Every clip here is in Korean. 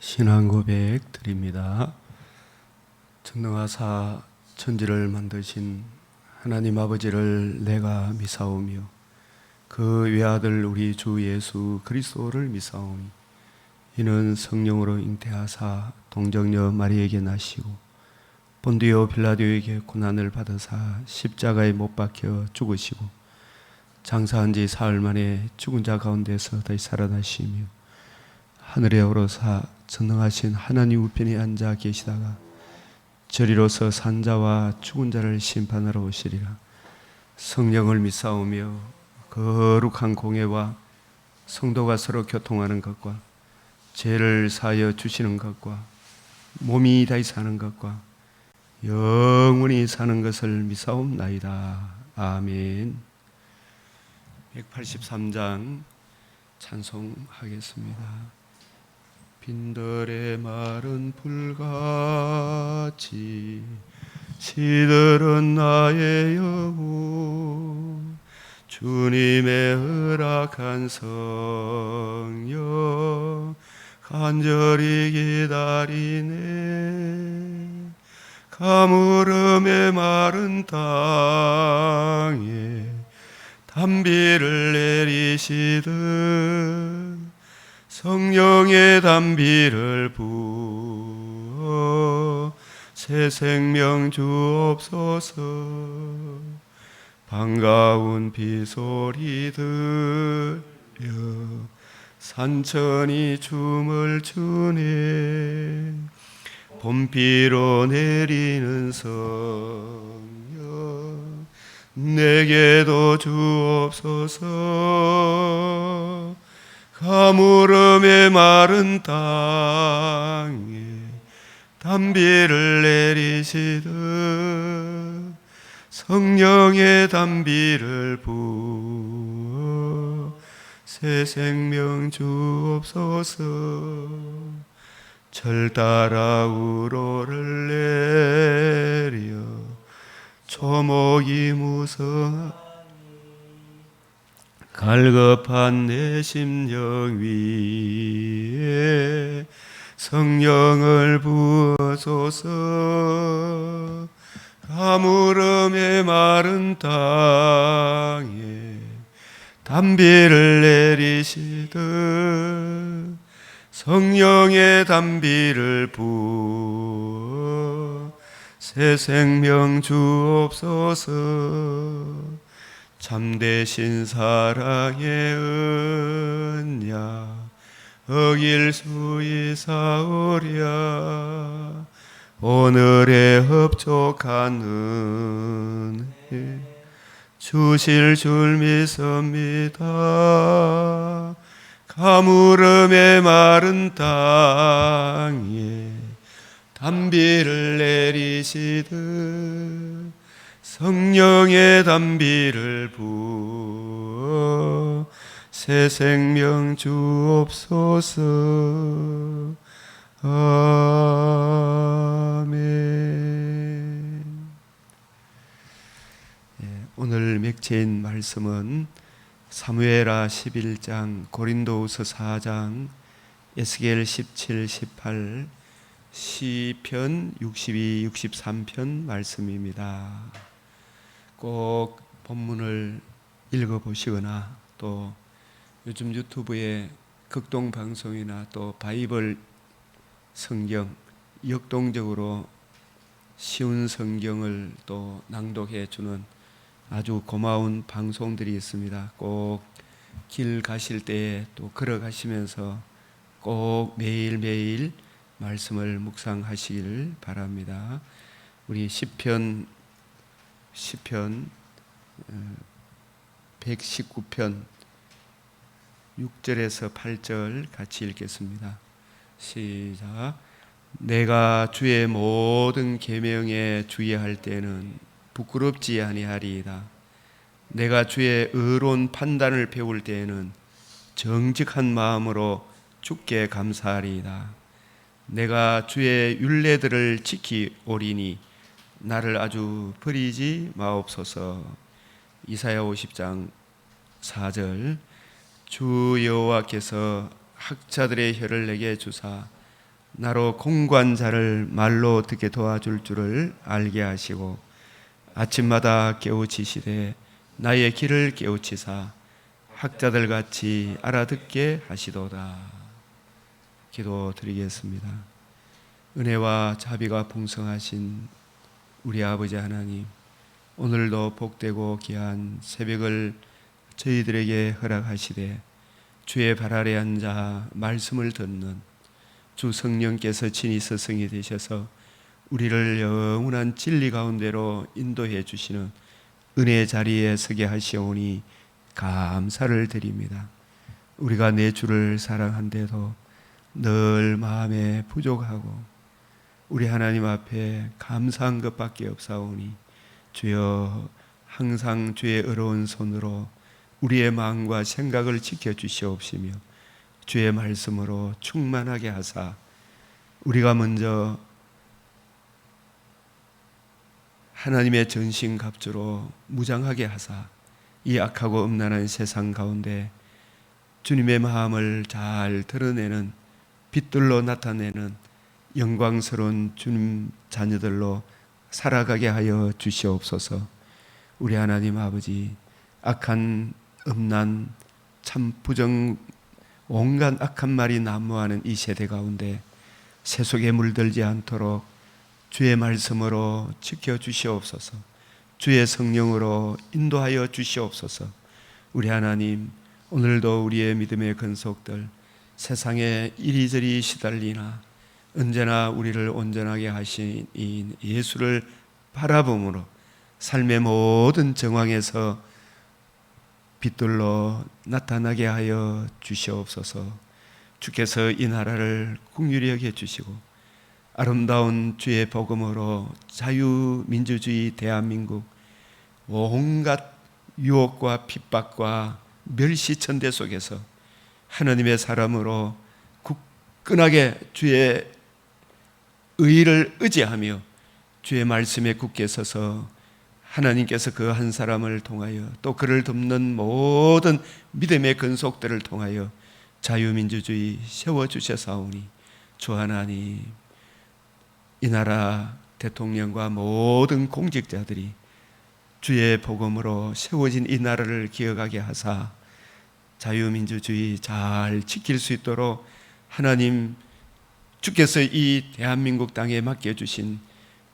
신앙 고백 드립니다. 전능하사 천지를 만드신 하나님 아버지를 내가 미사오며 그 외아들 우리 주 예수 그리스도를 미사오니 이는 성령으로 잉태하사 동정녀 마리에게 나시고 본디오 빌라도에게 고난을 받으사 십자가에 못 박혀 죽으시고 장사한 지 사흘 만에 죽은 자 가운데서 다시 살아나시며 하늘에 오르사 전능하신 하나님 우편에 앉아 계시다가 저리로서 산자와 죽은 자를 심판하러 오시리라. 성령을 믿사오며 거룩한 공회와 성도가 서로 교통하는 것과 죄를 사하여 주시는 것과 몸이 다시 사는 것과 영원히 사는 것을 믿사옵나이다. 아멘. 183장 찬송하겠습니다. 빈들의 마른 불같이 시들은 나의 영혼 주님의 허락한 성령 간절히 기다리네. 가물음의 마른 땅에 단비를 내리시듯 성령의 단비를 부어 새 생명 주옵소서. 반가운 비소리 들려 산천이 춤을 추네. 봄비로 내리는 성령 내게도 주옵소서. 가물음의 마른 땅에 단비를 내리시듯 성령의 단비를 부어 새 생명 주옵소서. 절 따라 우러를 내려 초목이 무성한 갈급한 내 심령 위에 성령을 부어소서. 가물음의 마른 땅에 단비를 내리시듯 성령의 단비를 부어 새 생명 주옵소서. 참되신 사랑의 은약 어길 수 있사오랴. 오늘의 흡족한 은혜 주실 줄 믿습니다. 가물음의 마른 땅에 단비를 내리시듯 성령의 단비를 부어 새 생명 주옵소서. 아멘. 오늘 맺힌 말씀은 사무엘하 11장, 고린도후서 4장, 에스겔 17, 18, 시편 62, 63편 말씀입니다. 꼭 본문을 읽어보시거나 또 요즘 유튜브에 극동방송이나 또 바이블 성경 역동적으로 쉬운 성경을 또 낭독해 주는 아주 고마운 방송들이 있습니다. 꼭 길 가실 때에 또 걸어가시면서 꼭 매일매일 말씀을 묵상하시길 바랍니다. 우리 시편 119편 6절에서 8절 같이 읽겠습니다. 시작. 내가 주의 모든 계명에 주의할 때는 부끄럽지 아니하리이다. 내가 주의 의로운 판단을 배울 때에는 정직한 마음으로 주께 감사하리이다. 내가 주의 율례들을 지키오리니 나를 아주 버리지 마옵소서. 이사야 50장 4절. 주 여호와께서 학자들의 혀를 내게 주사 나로 공고한 자를 말로 어떻게 도와줄 줄을 알게 하시고 아침마다 깨우치시되 나의 길을 깨우치사 학자들 같이 알아듣게 하시도다. 기도드리겠습니다. 은혜와 자비가 풍성하신 우리 아버지 하나님, 오늘도 복되고 귀한 새벽을 저희들에게 허락하시되 주의 발 아래 앉아 말씀을 듣는 주 성령께서 친히 스승이 되셔서 우리를 영원한 진리 가운데로 인도해 주시는 은혜의 자리에 서게 하시오니 감사를 드립니다. 우리가 내 주를 사랑한데도 늘 마음에 부족하고 우리 하나님 앞에 감사한 것밖에 없사오니 주여 항상 주의 의로운 손으로 우리의 마음과 생각을 지켜주시옵시며 주의 말씀으로 충만하게 하사 우리가 먼저 하나님의 전신갑주로 무장하게 하사 이 악하고 음란한 세상 가운데 주님의 마음을 잘 드러내는 빛들로 나타내는 영광스러운 주님 자녀들로 살아가게 하여 주시옵소서. 우리 하나님 아버지, 악한 음란 참 부정 온갖 악한 말이 난무하는 이 세대 가운데 세속에 물들지 않도록 주의 말씀으로 지켜주시옵소서. 주의 성령으로 인도하여 주시옵소서. 우리 하나님, 오늘도 우리의 믿음의 근속들 세상에 이리저리 시달리나 언제나 우리를 온전하게 하신 이 예수를 바라봄으로 삶의 모든 정황에서 빛들로 나타나게 하여 주시옵소서. 주께서 이 나라를 긍휼히 여겨 주시고 아름다운 주의 복음으로 자유민주주의 대한민국 온갖 유혹과 핍박과 멸시천대 속에서 하나님의 사람으로 굳건하게 주의 의를 의지하며 주의 말씀에 굳게 서서 하나님께서 그 한 사람을 통하여 또 그를 돕는 모든 믿음의 근속들을 통하여 자유민주주의 세워주셔사오니 주 하나님, 이 나라 대통령과 모든 공직자들이 주의 복음으로 세워진 이 나라를 기억하게 하사 자유민주주의 잘 지킬 수 있도록 하나님 주께서 이 대한민국 땅에 맡겨주신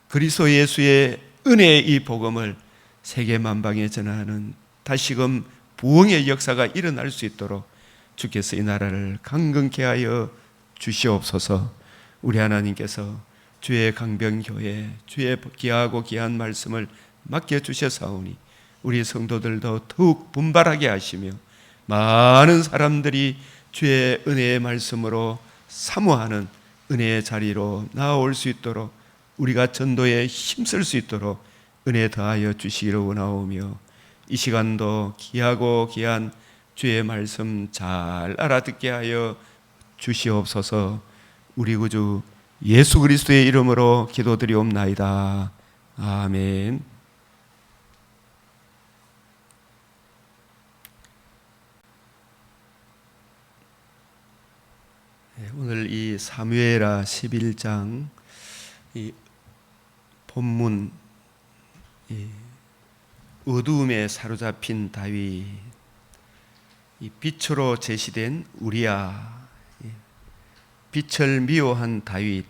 그리스도 예수의 은혜의 이 복음을 세계 만방에 전하는 다시금 부흥의 역사가 일어날 수 있도록 주께서 이 나라를 강건케 하여 주시옵소서. 우리 하나님께서 주의 강병교회 주의 귀하고 귀한 말씀을 맡겨주셔사오니 우리 성도들도 더욱 분발하게 하시며 많은 사람들이 주의 은혜의 말씀으로 사모하는 은혜의 자리로 나아올 수 있도록 우리가 전도에 힘쓸 수 있도록 은혜 더하여 주시기를 원하오며 이 시간도 귀하고 귀한 주의 말씀 잘 알아듣게 하여 주시옵소서. 우리 구주 예수 그리스도의 이름으로 기도드리옵나이다. 아멘. 오늘 이 사무엘하 11장 이 본문 이 어두움에 사로잡힌 다윗, 이 빛으로 제시된 우리야, 빛을 미워한 다윗,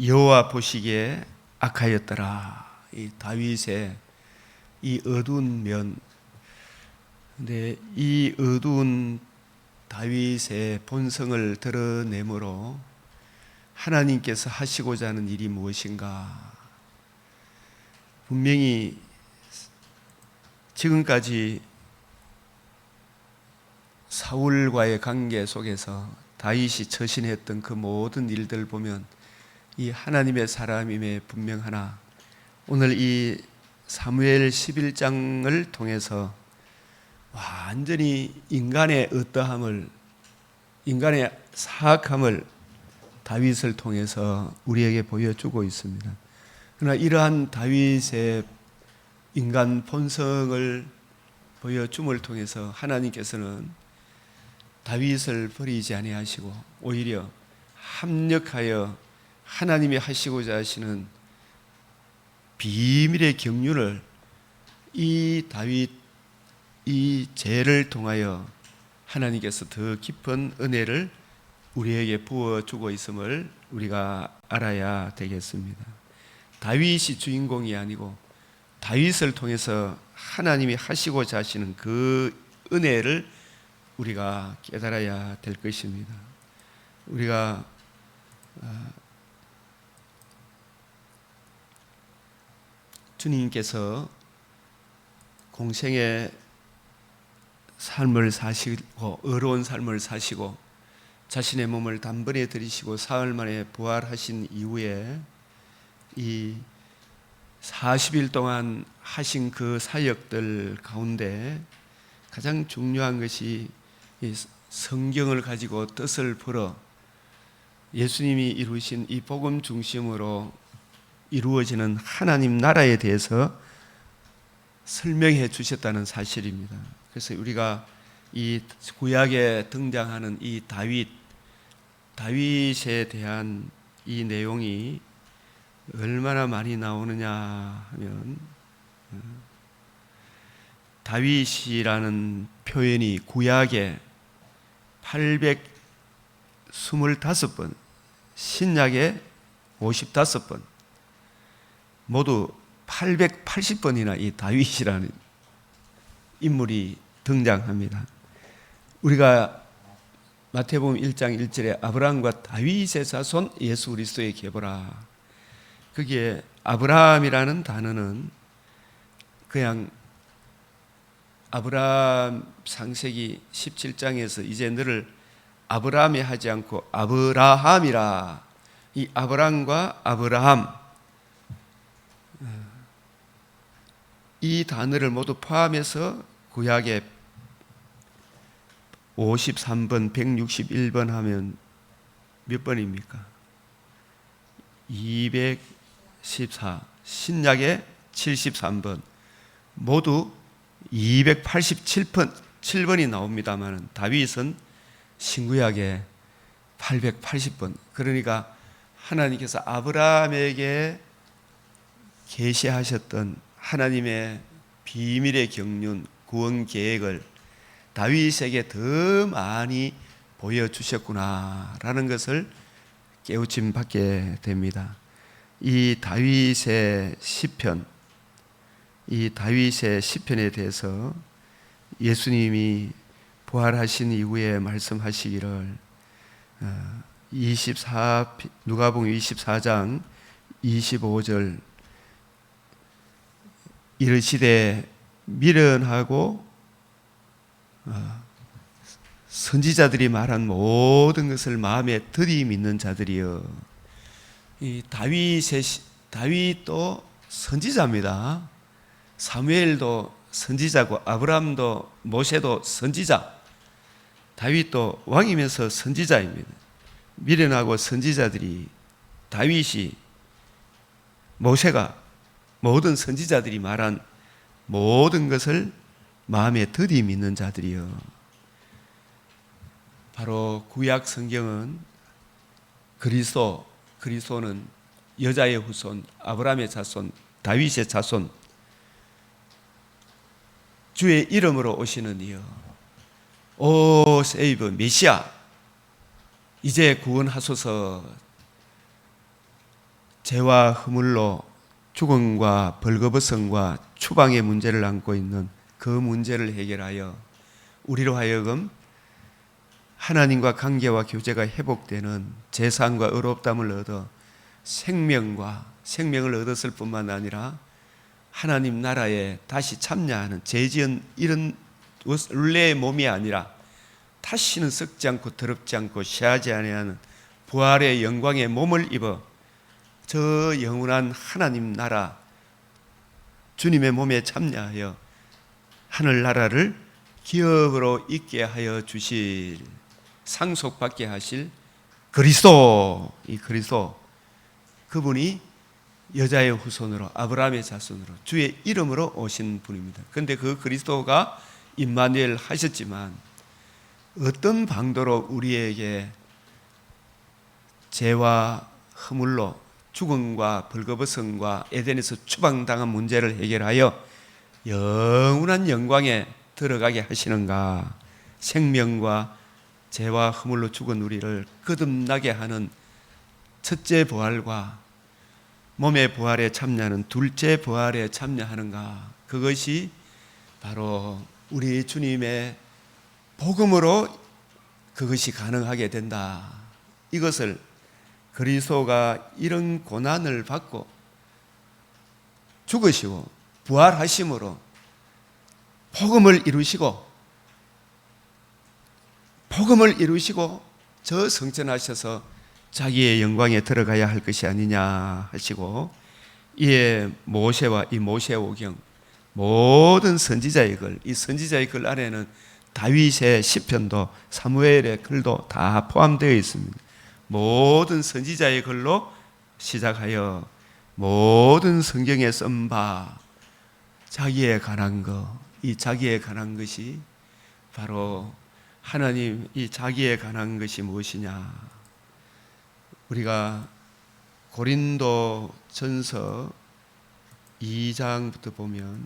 여호와 보시기에 악하였더라. 이 다윗의 이 어두운 면, 근데 이 어두운 다윗의 본성을 드러내므로 하나님께서 하시고자 하는 일이 무엇인가? 분명히 지금까지 사울과의 관계 속에서 다윗이 처신했던 그 모든 일들 보면 이 하나님의 사람임에 분명하나 오늘 이 사무엘 11장을 통해서 완전히 인간의 어떠함을, 인간의 사악함을 다윗을 통해서 우리에게 보여주고 있습니다. 그러나 이러한 다윗의 인간 본성을 보여줌을 통해서 하나님께서는 다윗을 버리지 아니하시고 오히려 합력하여 하나님이 하시고자 하시는 비밀의 경륜을 이 다윗 이 죄를 통하여 하나님께서 더 깊은 은혜를 우리에게 부어주고 있음을 우리가 알아야 되겠습니다. 다윗이 주인공이 아니고 다윗을 통해서 하나님이 하시고자 하시는 그 은혜를 우리가 깨달아야 될 것입니다. 우리가 주님께서 공생의 삶을 사시고 어려운 삶을 사시고 자신의 몸을 단번에 들이시고 사흘 만에 부활하신 이후에 이 40일 동안 하신 그 사역들 가운데 가장 중요한 것이 이 성경을 가지고 뜻을 풀어 예수님이 이루신 이 복음 중심으로 이루어지는 하나님 나라에 대해서 설명해 주셨다는 사실입니다. 그래서 우리가 이 구약에 등장하는 이 다윗에 대한 이 내용이 얼마나 많이 나오느냐 하면 다윗이라는 표현이 구약에 825번, 신약에 55번, 모두 880번이나 이 다윗이라는 인물이 등장합니다. 우리가 마태복음 1장 1절에 아브라함과 다윗의 자손 예수 그리스도의 계보라. 거기에 아브라함이라는 단어는 그냥 아브라함 창세기 17장에서 이제 너를 아브라함이 하지 않고 아브라함이라. 이 아브라함과 아브라함 이 단어를 모두 포함해서 구약에 53번, 161번 하면 몇 번입니까? 214, 신약에 73번, 모두 287번이 나옵니다만 다윗은 신구약에 880번. 그러니까 하나님께서 아브라함에게 계시하셨던 하나님의 비밀의 경륜, 구원 계획을 다윗에게 더 많이 보여주셨구나라는 것을 깨우침 받게 됩니다. 이 다윗의 시편, 이 다윗의 시편에 대해서 예수님이 부활하신 이후에 말씀하시기를 누가복음 24장 25절 이르시되 미련하고 선지자들이 말한 모든 것을 마음에 들이미는 자들이여. 이 다윗도 선지자입니다. 사무엘도 선지자고 아브라함도 모세도 선지자, 다윗도 왕이면서 선지자입니다. 미련하고 선지자들이 다윗이 모세가 모든 선지자들이 말한 모든 것을 마음에 들이미는 자들이여. 바로 구약 성경은 그리스도는 여자의 후손, 아브라함의 자손, 다윗의 자손, 주의 이름으로 오시는 이여, 오 세이브 메시아, 이제 구원하소서. 죄와 허물로 죽음과 벌거벗음과 추방의 문제를 안고 있는 그 문제를 해결하여 우리로 하여금 하나님과 관계와 교제가 회복되는 재산과 의롭다함을 얻어 생명을 얻었을 뿐만 아니라 하나님 나라에 다시 참여하는 죄지은 이런 원래의 몸이 아니라 다시는 썩지 않고 더럽지 않고 쇠하지 아니하는 부활의 영광의 몸을 입어 저 영원한 하나님 나라 주님의 몸에 참여하여 하늘나라를 기업으로 있게 하여 주실, 상속받게 하실 그리스도, 이 그리스도 그분이 여자의 후손으로 아브라함의 자손으로 주의 이름으로 오신 분입니다. 그런데 그 그리스도가 임마누엘 하셨지만 어떤 방도로 우리에게 죄와 허물로 죽음과 벌거벗음과 에덴에서 추방당한 문제를 해결하여 영원한 영광에 들어가게 하시는가? 생명과 죄와 허물로 죽은 우리를 거듭나게 하는 첫째 부활과 몸의 부활에 참여하는 둘째 부활에 참여하는가? 그것이 바로 우리 주님의 복음으로 그것이 가능하게 된다. 이것을 그리스도가 이런 고난을 받고 죽으시고 부활하심으로 복음을 이루시고 저 성천하셔서 자기의 영광에 들어가야 할 것이 아니냐 하시고, 이에 모세와 이 모세오경 모든 선지자의 글, 이 선지자의 글 안에는 다윗의 시편도 사무엘의 글도 다 포함되어 있습니다. 모든 선지자의 글로 시작하여 모든 성경에 쓴 바 자기에 관한 것, 이 자기에 관한 것이 바로 하나님, 이 자기에 관한 것이 무엇이냐? 우리가 고린도 전서 2장부터 보면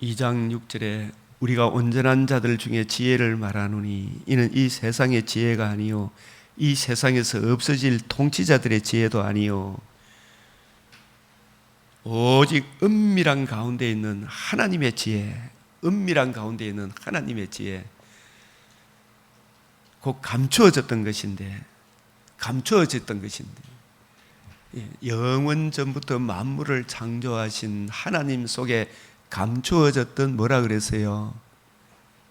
2장 6절에 우리가 온전한 자들 중에 지혜를 말하노니 이는 이 세상의 지혜가 아니요 이 세상에서 없어질 통치자들의 지혜도 아니요 오직 은밀한 가운데 있는 하나님의 지혜, 은밀한 가운데 있는 하나님의 지혜, 곧 감추어졌던 것인데 영원 전부터 만물을 창조하신 하나님 속에 감추어졌던 뭐라 그랬어요?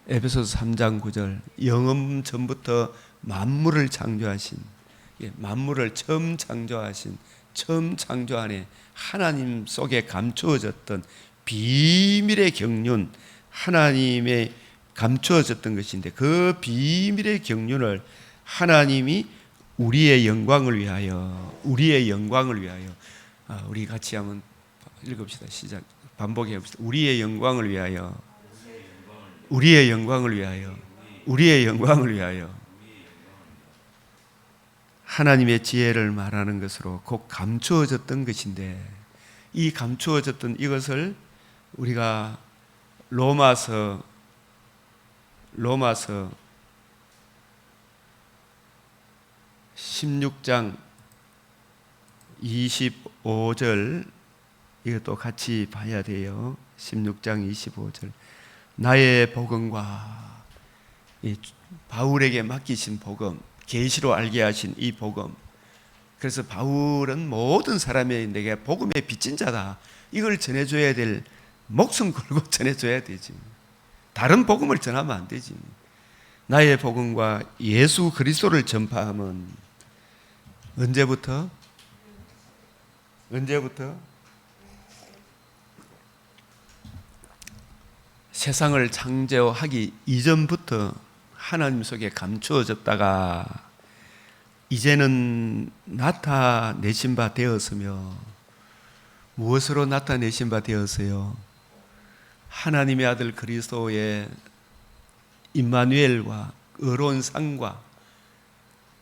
에베소서 3장 9절, 영원 전부터 만물을 창조하신, 만물을 처음 창조하신, 처음 창조 안에 하나님 속에 감추어졌던 비밀의 경륜, 하나님의 감추어졌던 것인데, 그 비밀의 경륜을 하나님이 우리의 영광을 위하여 우리 같이 한번 읽읍시다. 시작. 반복해 봅시다. 우리의 영광을 위하여 하나님의 지혜를 말하는 것으로 곧 감추어졌던 것인데, 이 감추어졌던 이것을 우리가 로마서 16장 25절 이것도 같이 봐야 돼요. 16장 25절, 나의 복음과 바울에게 맡기신 복음, 계시로 알게 하신 이 복음. 그래서 바울은 모든 사람에게 복음의 빚진 자다, 이걸 전해줘야 될, 목숨 걸고 전해줘야 되지. 다른 복음을 전하면 안 되지. 나의 복음과 예수 그리스도를 전파하면 언제부터? 세상을 창조하기 이전부터 하나님 속에 감추어졌다가 이제는 나타내신 바 되었으며, 무엇으로 나타내신 바 되었어요? 하나님의 아들 그리스도의 임마누엘과 의로운 상과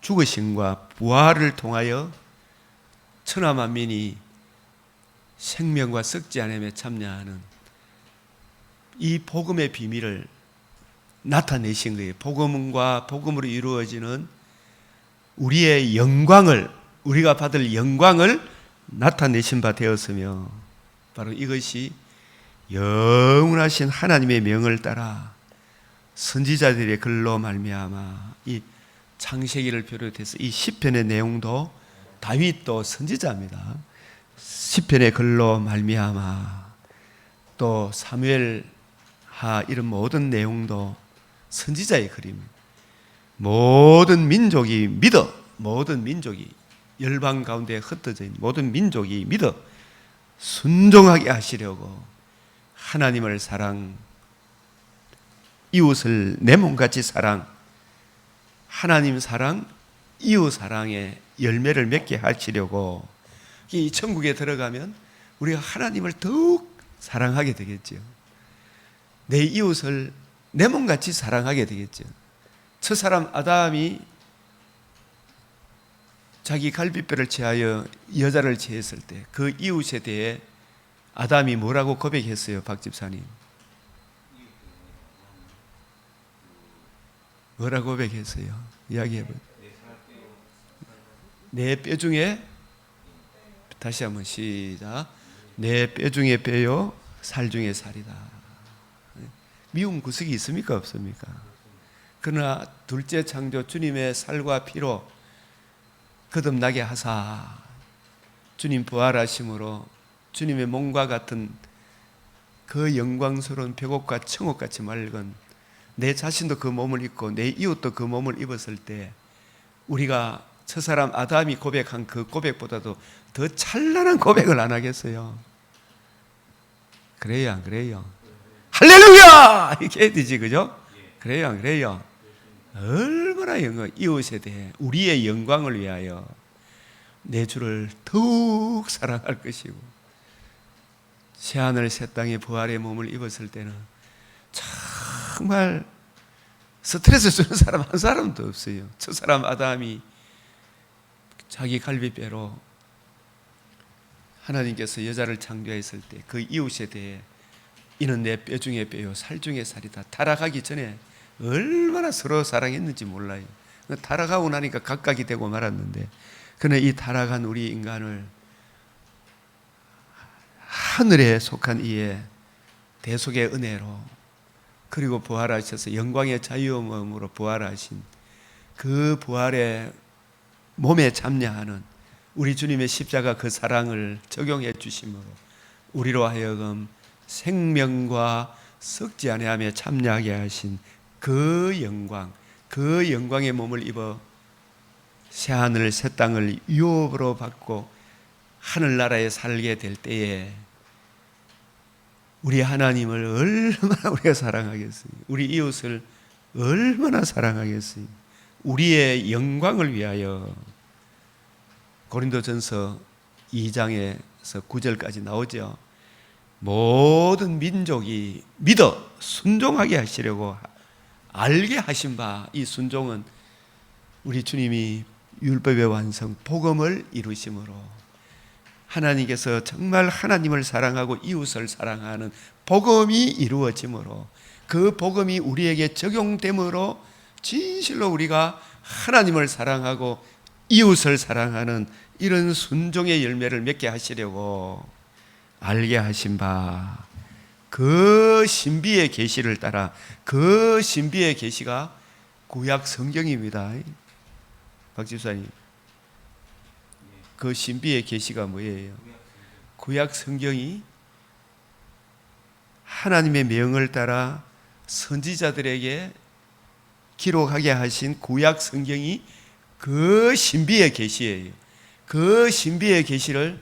죽으심과 부활을 통하여 천하 만민이 생명과 썩지 않음에 참여하는 이 복음의 비밀을 나타내신 거예요. 복음과 복음으로 이루어지는 우리의 영광을, 우리가 받을 영광을 나타내신 바 되었으며, 바로 이것이 영원하신 하나님의 명을 따라 선지자들의 글로 말미암아, 이 창세기를 비롯해서 이 시편의 내용도, 다윗도 선지자입니다. 시편의 글로 말미암아, 또 사무엘하 이런 모든 내용도 선지자의 글입니다. 모든 민족이 열방 가운데 흩어져 있는 모든 민족이 믿어 순종하게 하시려고 하나님을 사랑, 이웃을 내 몸같이 사랑, 하나님 사랑, 이웃 사랑의 열매를 맺게 하시려고, 이 천국에 들어가면 우리가 하나님을 더욱 사랑하게 되겠죠. 내 이웃을 내 몸같이 사랑하게 되겠죠. 첫사람 아담이 자기 갈비뼈를 취하여 여자를 취했을 때 그 이웃에 대해 아담이 뭐라고 고백했어요? 박 집사님 뭐라고 고백했어요? 이야기해봐요. 내 뼈 중에, 다시 한번 시작, 내 뼈 중에 뼈요 살 중에 살이다. 미운 구석이 있습니까? 없습니까? 그러나 둘째 창조 주님의 살과 피로 거듭나게 하사 주님 부활하심으로 주님의 몸과 같은 그 영광스러운 벽옥과 청옥같이 맑은 내 자신도 그 몸을 입고 내 이웃도 그 몸을 입었을 때 우리가 첫사람 아담이 고백한 그 고백보다도 더 찬란한 고백을 안 하겠어요? 그래요, 안 그래요? 할렐루야! 이렇게 해야 되지, 그죠? 그래요, 안 그래요? 얼마나 영광, 이웃에 대해 우리의 영광을 위하여 내 주를 더욱 사랑할 것이고, 새하늘 새 땅의 부활의 몸을 입었을 때는 정말 스트레스 주는 사람 한 사람도 없어요. 첫사람 아담이 자기 갈비뼈로 하나님께서 여자를 창조했을 때 그 이웃에 대해 이는 내 뼈 중에 뼈요 살 중에 살이다. 타락하기 전에 얼마나 서로 사랑했는지 몰라요. 타락하고 나니까 각각이 되고 말았는데, 그러나 이 타락한 우리 인간을 하늘에 속한 이의 대속의 은혜로, 그리고 부활하셔서 영광의 자유함으로 부활하신 그 부활의 몸에 참여하는 우리 주님의 십자가 그 사랑을 적용해 주심으로 우리로 하여금 생명과 썩지 아니하며 참여하게 하신 그 영광, 그 영광의 몸을 입어 새하늘 새 땅을 유업으로 받고 하늘나라에 살게 될 때에 우리 하나님을 얼마나 우리가 사랑하겠어요? 우리 이웃을 얼마나 사랑하겠어요? 우리의 영광을 위하여. 고린도전서 2장에서 9절까지 나오죠. 모든 민족이 믿어 순종하게 하시려고 알게 하신 바, 이 순종은 우리 주님이 율법의 완성 복음을 이루심으로 하나님께서 정말 하나님을 사랑하고 이웃을 사랑하는 복음이 이루어짐으로, 그 복음이 우리에게 적용됨으로 진실로 우리가 하나님을 사랑하고 이웃을 사랑하는 이런 순종의 열매를 맺게 하시려고 알게 하신 바, 그 신비의 계시를 따라, 그 신비의 계시가 구약 성경입니다. 박 집사님, 그 신비의 계시가 뭐예요? 구약 성경이 하나님의 명을 따라 선지자들에게 기록하게 하신 구약 성경이 그 신비의 계시예요. 그 신비의 계시를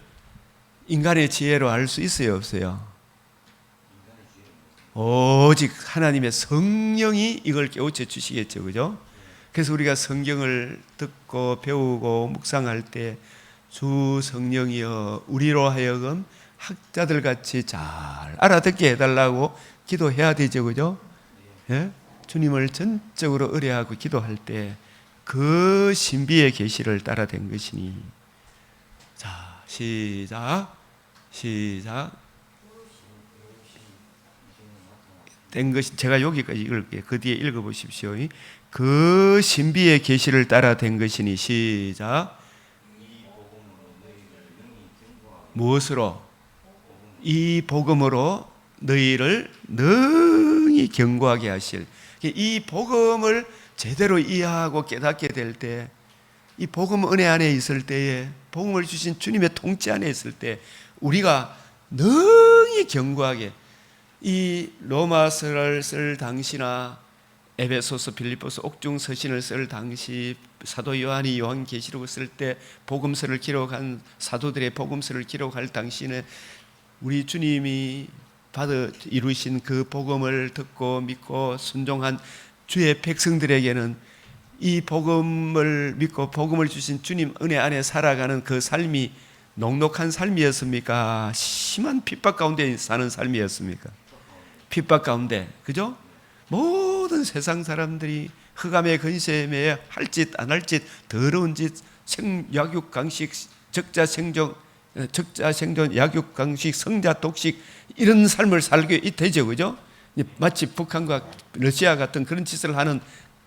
인간의 지혜로 알 수 있어요, 없어요? 오직 하나님의 성령이 이걸 깨우쳐 주시겠죠, 그죠? 그래서 우리가 성경을 듣고 배우고 묵상할 때 주 성령이여 우리로 하여금 학자들 같이 잘 알아듣게 해달라고 기도해야 되죠, 그죠? 예? 주님을 전적으로 의뢰하고 기도할 때 그 신비의 계시를 따라 된 것이니. 자, 시작. 된 것이, 제가 여기까지 읽을게요. 그 뒤에 읽어보십시오. 그 신비의 계시를 따라 된 것이니. 시작. 무엇으로? 이 복음으로 너희를 능히 견고하게 하실. 이 복음을 제대로 이해하고 깨닫게 될 때, 이 복음 은혜 안에 있을 때에, 복음을 주신 주님의 통치 안에 있을 때 우리가 능히 견고하게, 이 로마서를 쓸 당시나 에베소서, 빌립보서, 옥중 서신을 쓸 당시, 사도 요한이 요한계시록을 쓸 때 복음서를 기록한 사도들의 복음서를 기록할 당시에 우리 주님이 이루신 그 복음을 듣고 믿고 순종한 주의 백성들에게는 이 복음을 믿고 복음을 주신 주님 은혜 안에 살아가는 그 삶이 녹록한 삶이었습니까? 심한 핍박 가운데 사는 삶이었습니까? 핍박 가운데, 그죠? 모든 세상 사람들이 흑암의 근심에 할 짓 안 할 짓, 더러운 짓, 약육 강식, 적자 생존, 약육 강식, 성자 독식, 이런 삶을 살게 되죠, 그죠? 마치 북한과 러시아 같은 그런 짓을 하는,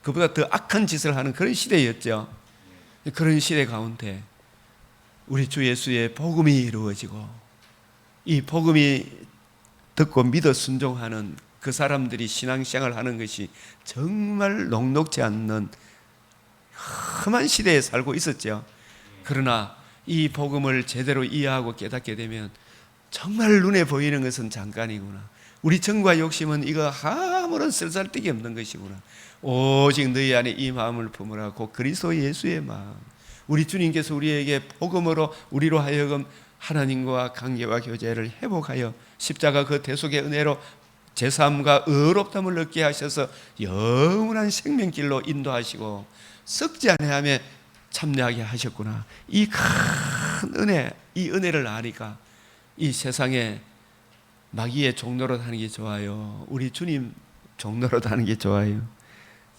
그보다 더 악한 짓을 하는 그런 시대였죠. 그런 시대 가운데 우리 주 예수의 복음이 이루어지고, 이 복음이 듣고 믿어 순종하는 그 사람들이 신앙생활을 하는 것이 정말 녹록지 않는 험한 시대에 살고 있었죠. 그러나 이 복음을 제대로 이해하고 깨닫게 되면 정말 눈에 보이는 것은 잠깐이구나. 우리 정과 욕심은 이거 아무런 쓸쓸데기 없는 것이구나. 오직 너희 안에 이 마음을 품으라. 곧 그리스도 예수의 마음. 우리 주님께서 우리에게 복음으로 우리로 하여금 하나님과 관계와 교제를 회복하여 십자가 그 대속의 은혜로 제사함과 의롭다함을 얻게 하셔서 영원한 생명길로 인도하시고 썩지 아니하며 참여하게 하셨구나. 이 큰 은혜, 이 은혜를 아니까 이 세상에 마귀의 종노릇 하는 게 좋아요. 우리 주님 종노릇 하는 게 좋아요.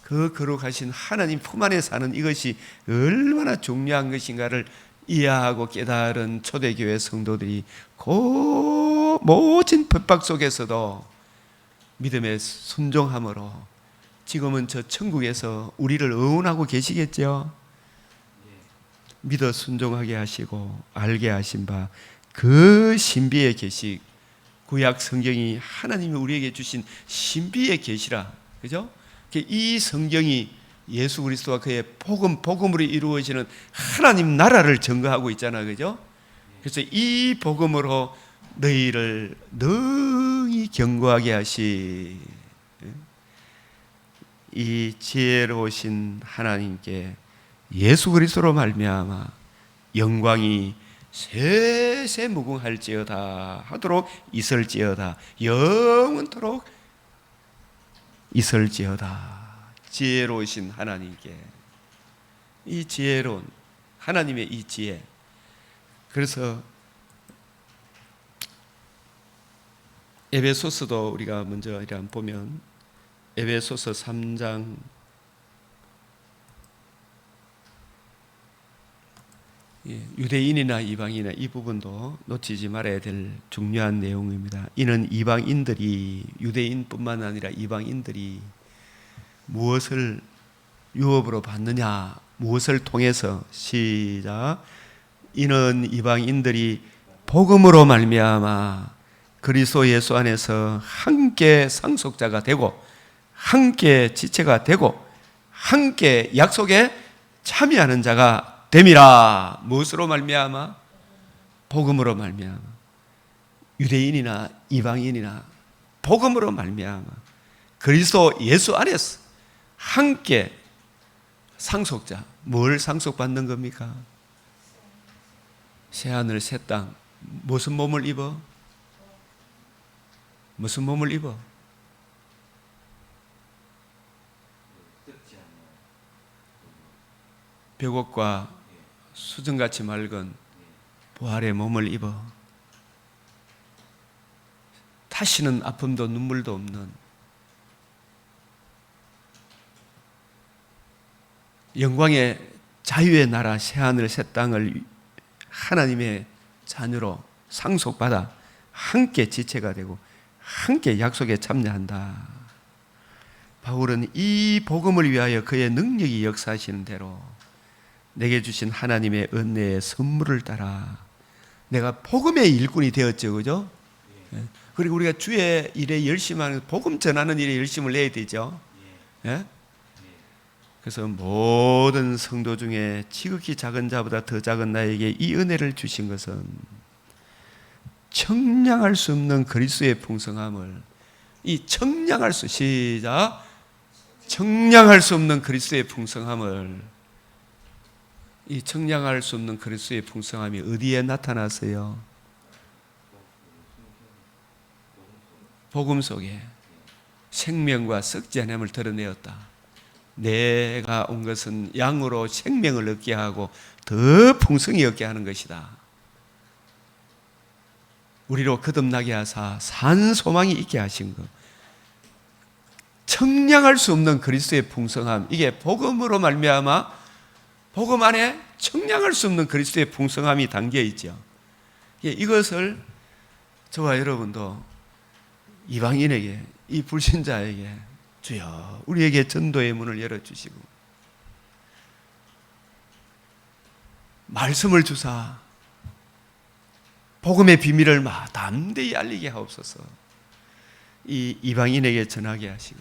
그 거룩하신 하나님 품 안에 사는 이것이 얼마나 중요한 것인가를 이해하고 깨달은 초대교회 성도들이 그 모진 핍박 속에서도 믿음의 순종함으로 지금은 저 천국에서 우리를 응원하고 계시겠죠. 믿어 순종하게 하시고 알게 하신 바 그 신비의 계시, 구약 성경이 하나님이 우리에게 주신 신비의 계시라, 그죠? 이 성경이 예수 그리스도와 그의 복음으로 이루어지는 하나님 나라를 증거하고 있잖아요, 그죠? 그래서 이 복음으로 너희를 능히 견고하게 하시, 이 지혜로우신 하나님께 예수 그리스도로 말미암아 영광이 세세 무궁할지어다 하도록 있을지어다, 영원토록 있을지어다. 지혜로우신 하나님께, 이 지혜로운 하나님의 이 지혜. 그래서 에베소서도 우리가 먼저 한번 보면 에베소서 3장 유대인이나 이방인이나 이 부분도 놓치지 말아야 될 중요한 내용입니다. 이는 이방인들이, 유대인뿐만 아니라 이방인들이 무엇을 유업으로 받느냐, 무엇을 통해서, 시작, 이는 이방인들이 복음으로 말미암아 그리스도 예수 안에서 함께 상속자가 되고 함께 지체가 되고 함께 약속에 참여하는 자가 됨이라. 무엇으로 말미암아? 복음으로 말미암아. 유대인이나 이방인이나 복음으로 말미암아 그리스도 예수 안에서 함께 상속자. 뭘 상속받는 겁니까? 새하늘 새 땅. 무슨 몸을 입어? 무슨 몸을 입어? 벽옥과 수정같이 맑은 부활의 몸을 입어 다시는 아픔도 눈물도 없는 영광의 자유의 나라 새하늘 새 땅을 하나님의 자녀로 상속받아 함께 지체가 되고 함께 약속에 참여한다. 바울은 이 복음을 위하여 그의 능력이 역사하시는 대로 내게 주신 하나님의 은혜의 선물을 따라 내가 복음의 일꾼이 되었죠, 그죠? 그리고 우리가 주의 일에 열심히 하는, 복음 전하는 일에 열심을 내야 되죠. 예? 그래서 모든 성도 중에 지극히 작은 자보다 더 작은 나에게 이 은혜를 주신 것은 청량할 수 없는 그리스도의 풍성함을, 이 청량할 수, 시작, 청량할 수 없는 그리스도의 풍성함을, 이 청량할 수 없는 그리스도의 풍성함이 어디에 나타났어요? 복음 속에 생명과 썩지 않음을 드러내었다. 내가 온 것은 양으로 생명을 얻게 하고 더 풍성히 얻게 하는 것이다. 우리로 거듭나게 하사 산 소망이 있게 하신 것. 청량할 수 없는 그리스도의 풍성함, 이게 복음으로 말미암아 복음 안에 청량할 수 없는 그리스도의 풍성함이 담겨 있죠. 이것을 저와 여러분도 이방인에게, 이 불신자에게 주여 우리에게 전도의 문을 열어주시고 말씀을 주사 복음의 비밀을 담대히 알리게 하옵소서. 이 이방인에게 전하게 하시고,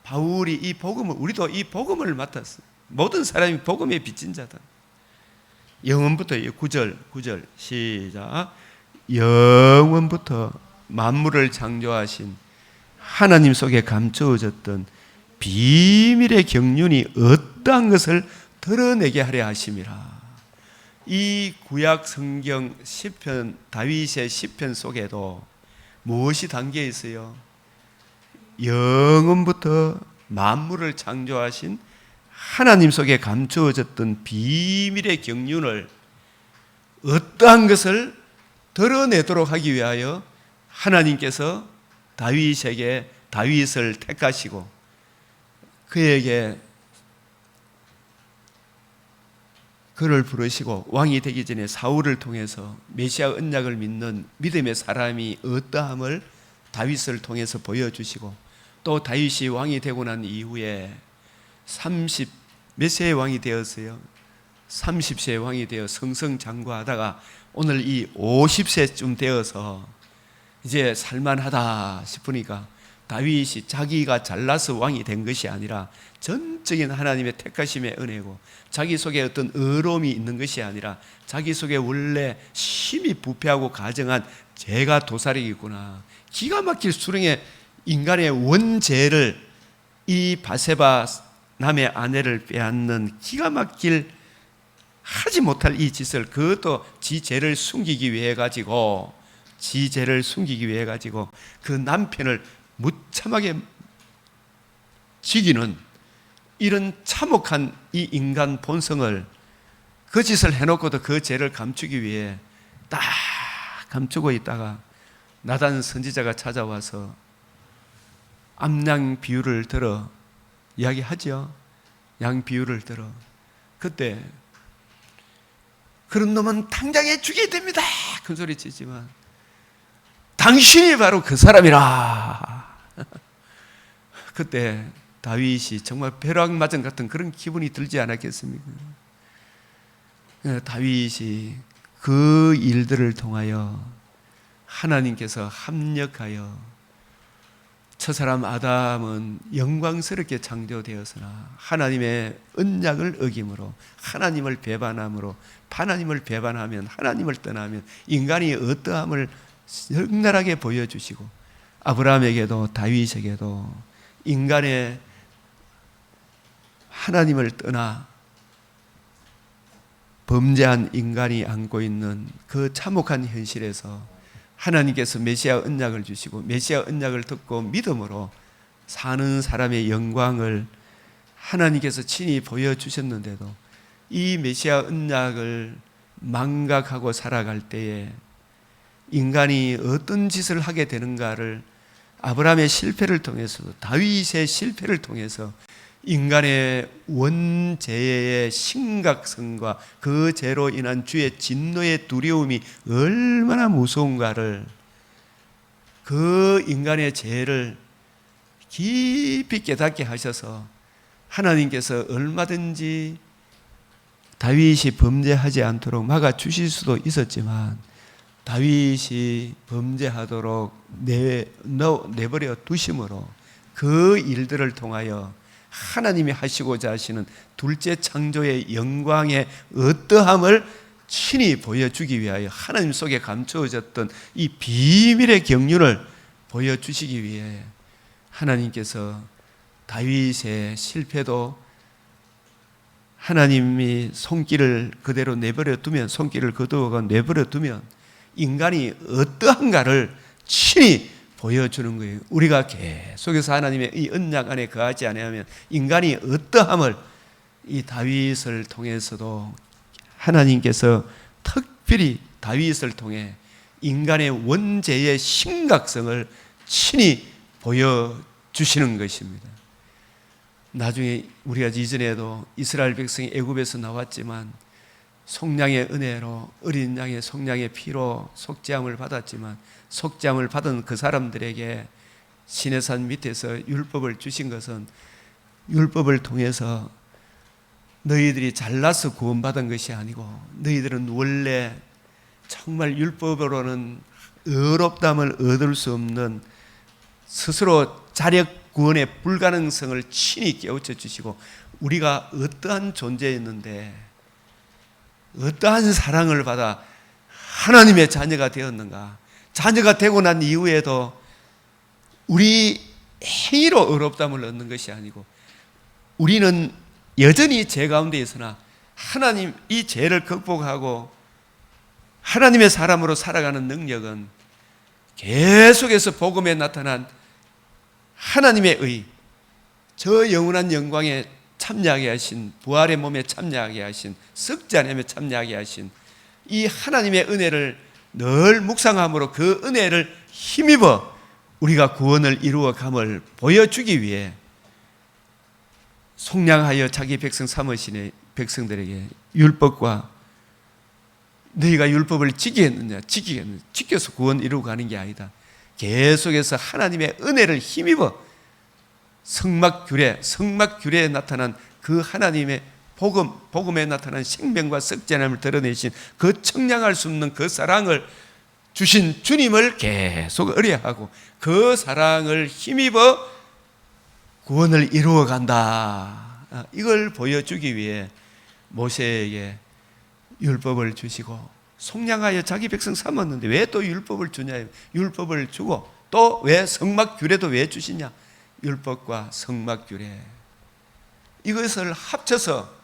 바울이 이 복음을, 우리도 이 복음을 맡았어요. 모든 사람이 복음의 빚진 자다. 영원부터 9절 시작. 영원부터 만물을 창조하신 하나님 속에 감추어졌던 비밀의 경륜이 어떠한 것을 드러내게 하려 하심이라. 이 구약 성경 시편, 다윗의 시편 속에도 무엇이 담겨 있어요? 영원부터 만물을 창조하신 하나님 속에 감추어졌던 비밀의 경륜을, 어떠한 것을 드러내도록 하기 위하여 하나님께서 다윗을 택하시고 그에게 그를 부르시고 왕이 되기 전에 사울을 통해서 메시아 언약을 믿는 믿음의 사람이 어떠함을 다윗을 통해서 보여주시고, 또 다윗이 왕이 되고 난 이후에 몇 세의 왕이 되었어요? 30세의 왕이 되어 승승장구하다가 오늘 이 50세쯤 되어서 이제 살만하다 싶으니까 다윗이 자기가 잘나서 왕이 된 것이 아니라 전적인 하나님의 택하심의 은혜고, 자기 속에 어떤 의로움이 있는 것이 아니라 자기 속에 원래 심히 부패하고 가정한 죄가 도사리고 있구나, 기가 막힐 수령의 인간의 원죄를, 이 바세바 남의 아내를 빼앗는 기가 막힐 하지 못할 이 짓을, 그것도 지 죄를 숨기기 위해 가지고 그 남편을 무참하게 죽이는 이런 참혹한 이 인간 본성을, 그 짓을 해놓고도 그 죄를 감추기 위해 딱 감추고 있다가 나단 선지자가 찾아와서 암양 비유를 들어 이야기하죠. 양 비유를 들어. 그때 그런 놈은 당장에 죽여야 됩니다 큰 소리 치지만, 당신이 바로 그 사람이라. 그때 다윗이 정말 벼락맞은 같은 그런 기분이 들지 않았겠습니까? 다윗이 그 일들을 통하여 하나님께서 합력하여 첫사람 아담은 영광스럽게 창조되었으나 하나님의 언약을 어김으로, 하나님을 배반함으로, 하나님을 배반하면, 하나님을 떠나면 인간이 어떠함을 적나라하게 보여주시고, 아브라함에게도 다윗에게도 인간의 하나님을 떠나 범죄한 인간이 안고 있는 그 참혹한 현실에서 하나님께서 메시아 언약을 주시고, 메시아 언약을 듣고 믿음으로 사는 사람의 영광을 하나님께서 친히 보여주셨는데도 이 메시아 언약을 망각하고 살아갈 때에 인간이 어떤 짓을 하게 되는가를 아브라함의 실패를 통해서도, 다윗의 실패를 통해서 인간의 원죄의 심각성과 그 죄로 인한 주의 진노의 두려움이 얼마나 무서운가를, 그 인간의 죄를 깊이 깨닫게 하셔서 하나님께서 얼마든지 다윗이 범죄하지 않도록 막아주실 수도 있었지만, 다윗이 범죄하도록 내버려 두심으로 그 일들을 통하여 하나님이 하시고자 하시는 둘째 창조의 영광의 어떠함을 친히 보여주기 위하여 하나님 속에 감추어졌던 이 비밀의 경륜을 보여주시기 위해 하나님께서 다윗의 실패도 하나님이 손길을 그대로 내버려 두면, 손길을 거두어가 내버려 두면 인간이 어떠한가를 친히 보여주는 거예요. 우리가 계속해서 하나님의 이 언약 안에 거하지 아니하면 인간이 어떠함을 이 다윗을 통해서도 하나님께서 특별히 다윗을 통해 인간의 원죄의 심각성을 친히 보여주시기 주시는 것입니다. 나중에 우리가 이전에도 이스라엘 백성이 애굽에서 나왔지만 속량의 은혜로 어린 양의 속량의 피로 속죄함을 받았지만 속죄함을 받은 그 사람들에게 시내산 밑에서 율법을 주신 것은 율법을 통해서 너희들이 잘나서 구원받은 것이 아니고 너희들은 원래 정말 율법으로는 의롭다함을 얻을 수 없는 스스로 자력 구원의 불가능성을 친히 깨우쳐 주시고 우리가 어떠한 존재였는데 어떠한 사랑을 받아 하나님의 자녀가 되었는가. 자녀가 되고 난 이후에도 우리 행위로 의롭다함을 얻는 것이 아니고 우리는 여전히 죄 가운데 있으나 하나님 이 죄를 극복하고 하나님의 사람으로 살아가는 능력은 계속해서 복음에 나타난 하나님의 의, 저 영원한 영광에 참여하게 하신, 부활의 몸에 참여하게 하신, 썩지 않으며 참여하게 하신 이 하나님의 은혜를 늘 묵상함으로 그 은혜를 힘입어 우리가 구원을 이루어감을 보여주기 위해 속량하여 자기 백성 삼으시는 백성들에게 율법과 너희가 율법을 지키겠느냐, 지켜서 구원 이루고 가는 게 아니다. 계속해서 하나님의 은혜를 힘입어 성막규례에 나타난 그 하나님의 복음에 나타난 생명과 썩지 않음을 드러내신 그 청량할 수 없는 그 사랑을 주신 주님을 계속 의뢰하고 그 사랑을 힘입어 구원을 이루어 간다. 이걸 보여주기 위해 모세에게 율법을 주시고 속량하여 자기 백성 삼았는데 왜 또 율법을 주냐? 율법을 주고 또 왜 성막규례도 왜 주시냐? 율법과 성막규례 이것을 합쳐서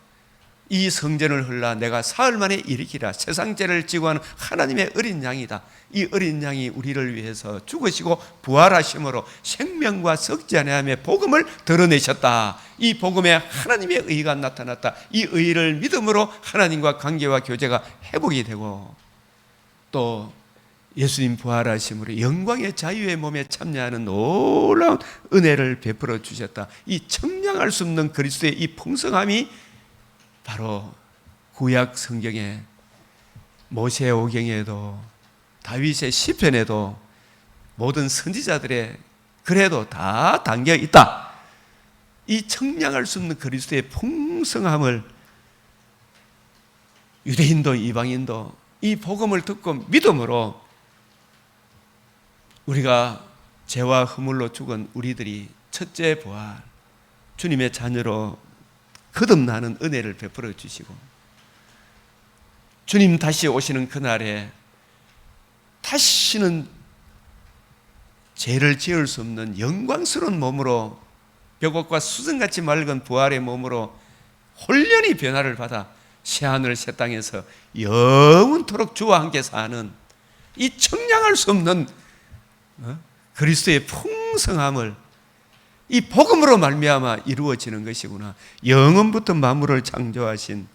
이 성전을 헐라 내가 사흘 만에 일으키라. 세상 죄를 지고 하는 하나님의 어린 양이다. 이 어린 양이 우리를 위해서 죽으시고 부활하심으로 생명과 썩지 아니함의 복음을 드러내셨다. 이 복음에 하나님의 의가 나타났다. 이 의를 믿음으로 하나님과 관계와 교제가 회복이 되고 또 예수님 부활하심으로 영광의 자유의 몸에 참여하는 놀라운 은혜를 베풀어 주셨다. 이 청량할 수 없는 그리스도의 이 풍성함이 바로 구약 성경에 모세 오경에도 다윗의 시편에도 모든 선지자들의 글에도 다 담겨 있다. 이 청량할 수 없는 그리스도의 풍성함을 유대인도 이방인도 이 복음을 듣고 믿음으로 우리가 죄와 허물로 죽은 우리들이 첫째 부활 주님의 자녀로 거듭나는 은혜를 베풀어 주시고 주님 다시 오시는 그날에 다시는 죄를 지을 수 없는 영광스러운 몸으로 벽옥과 수정같이 맑은 부활의 몸으로 홀연히 변화를 받아 새하늘 새 땅에서 영원토록 주와 함께 사는 이 청량할 수 없는 그리스도의 풍성함을 이 복음으로 말미암아 이루어지는 것이구나. 영원부터 만물을 창조하신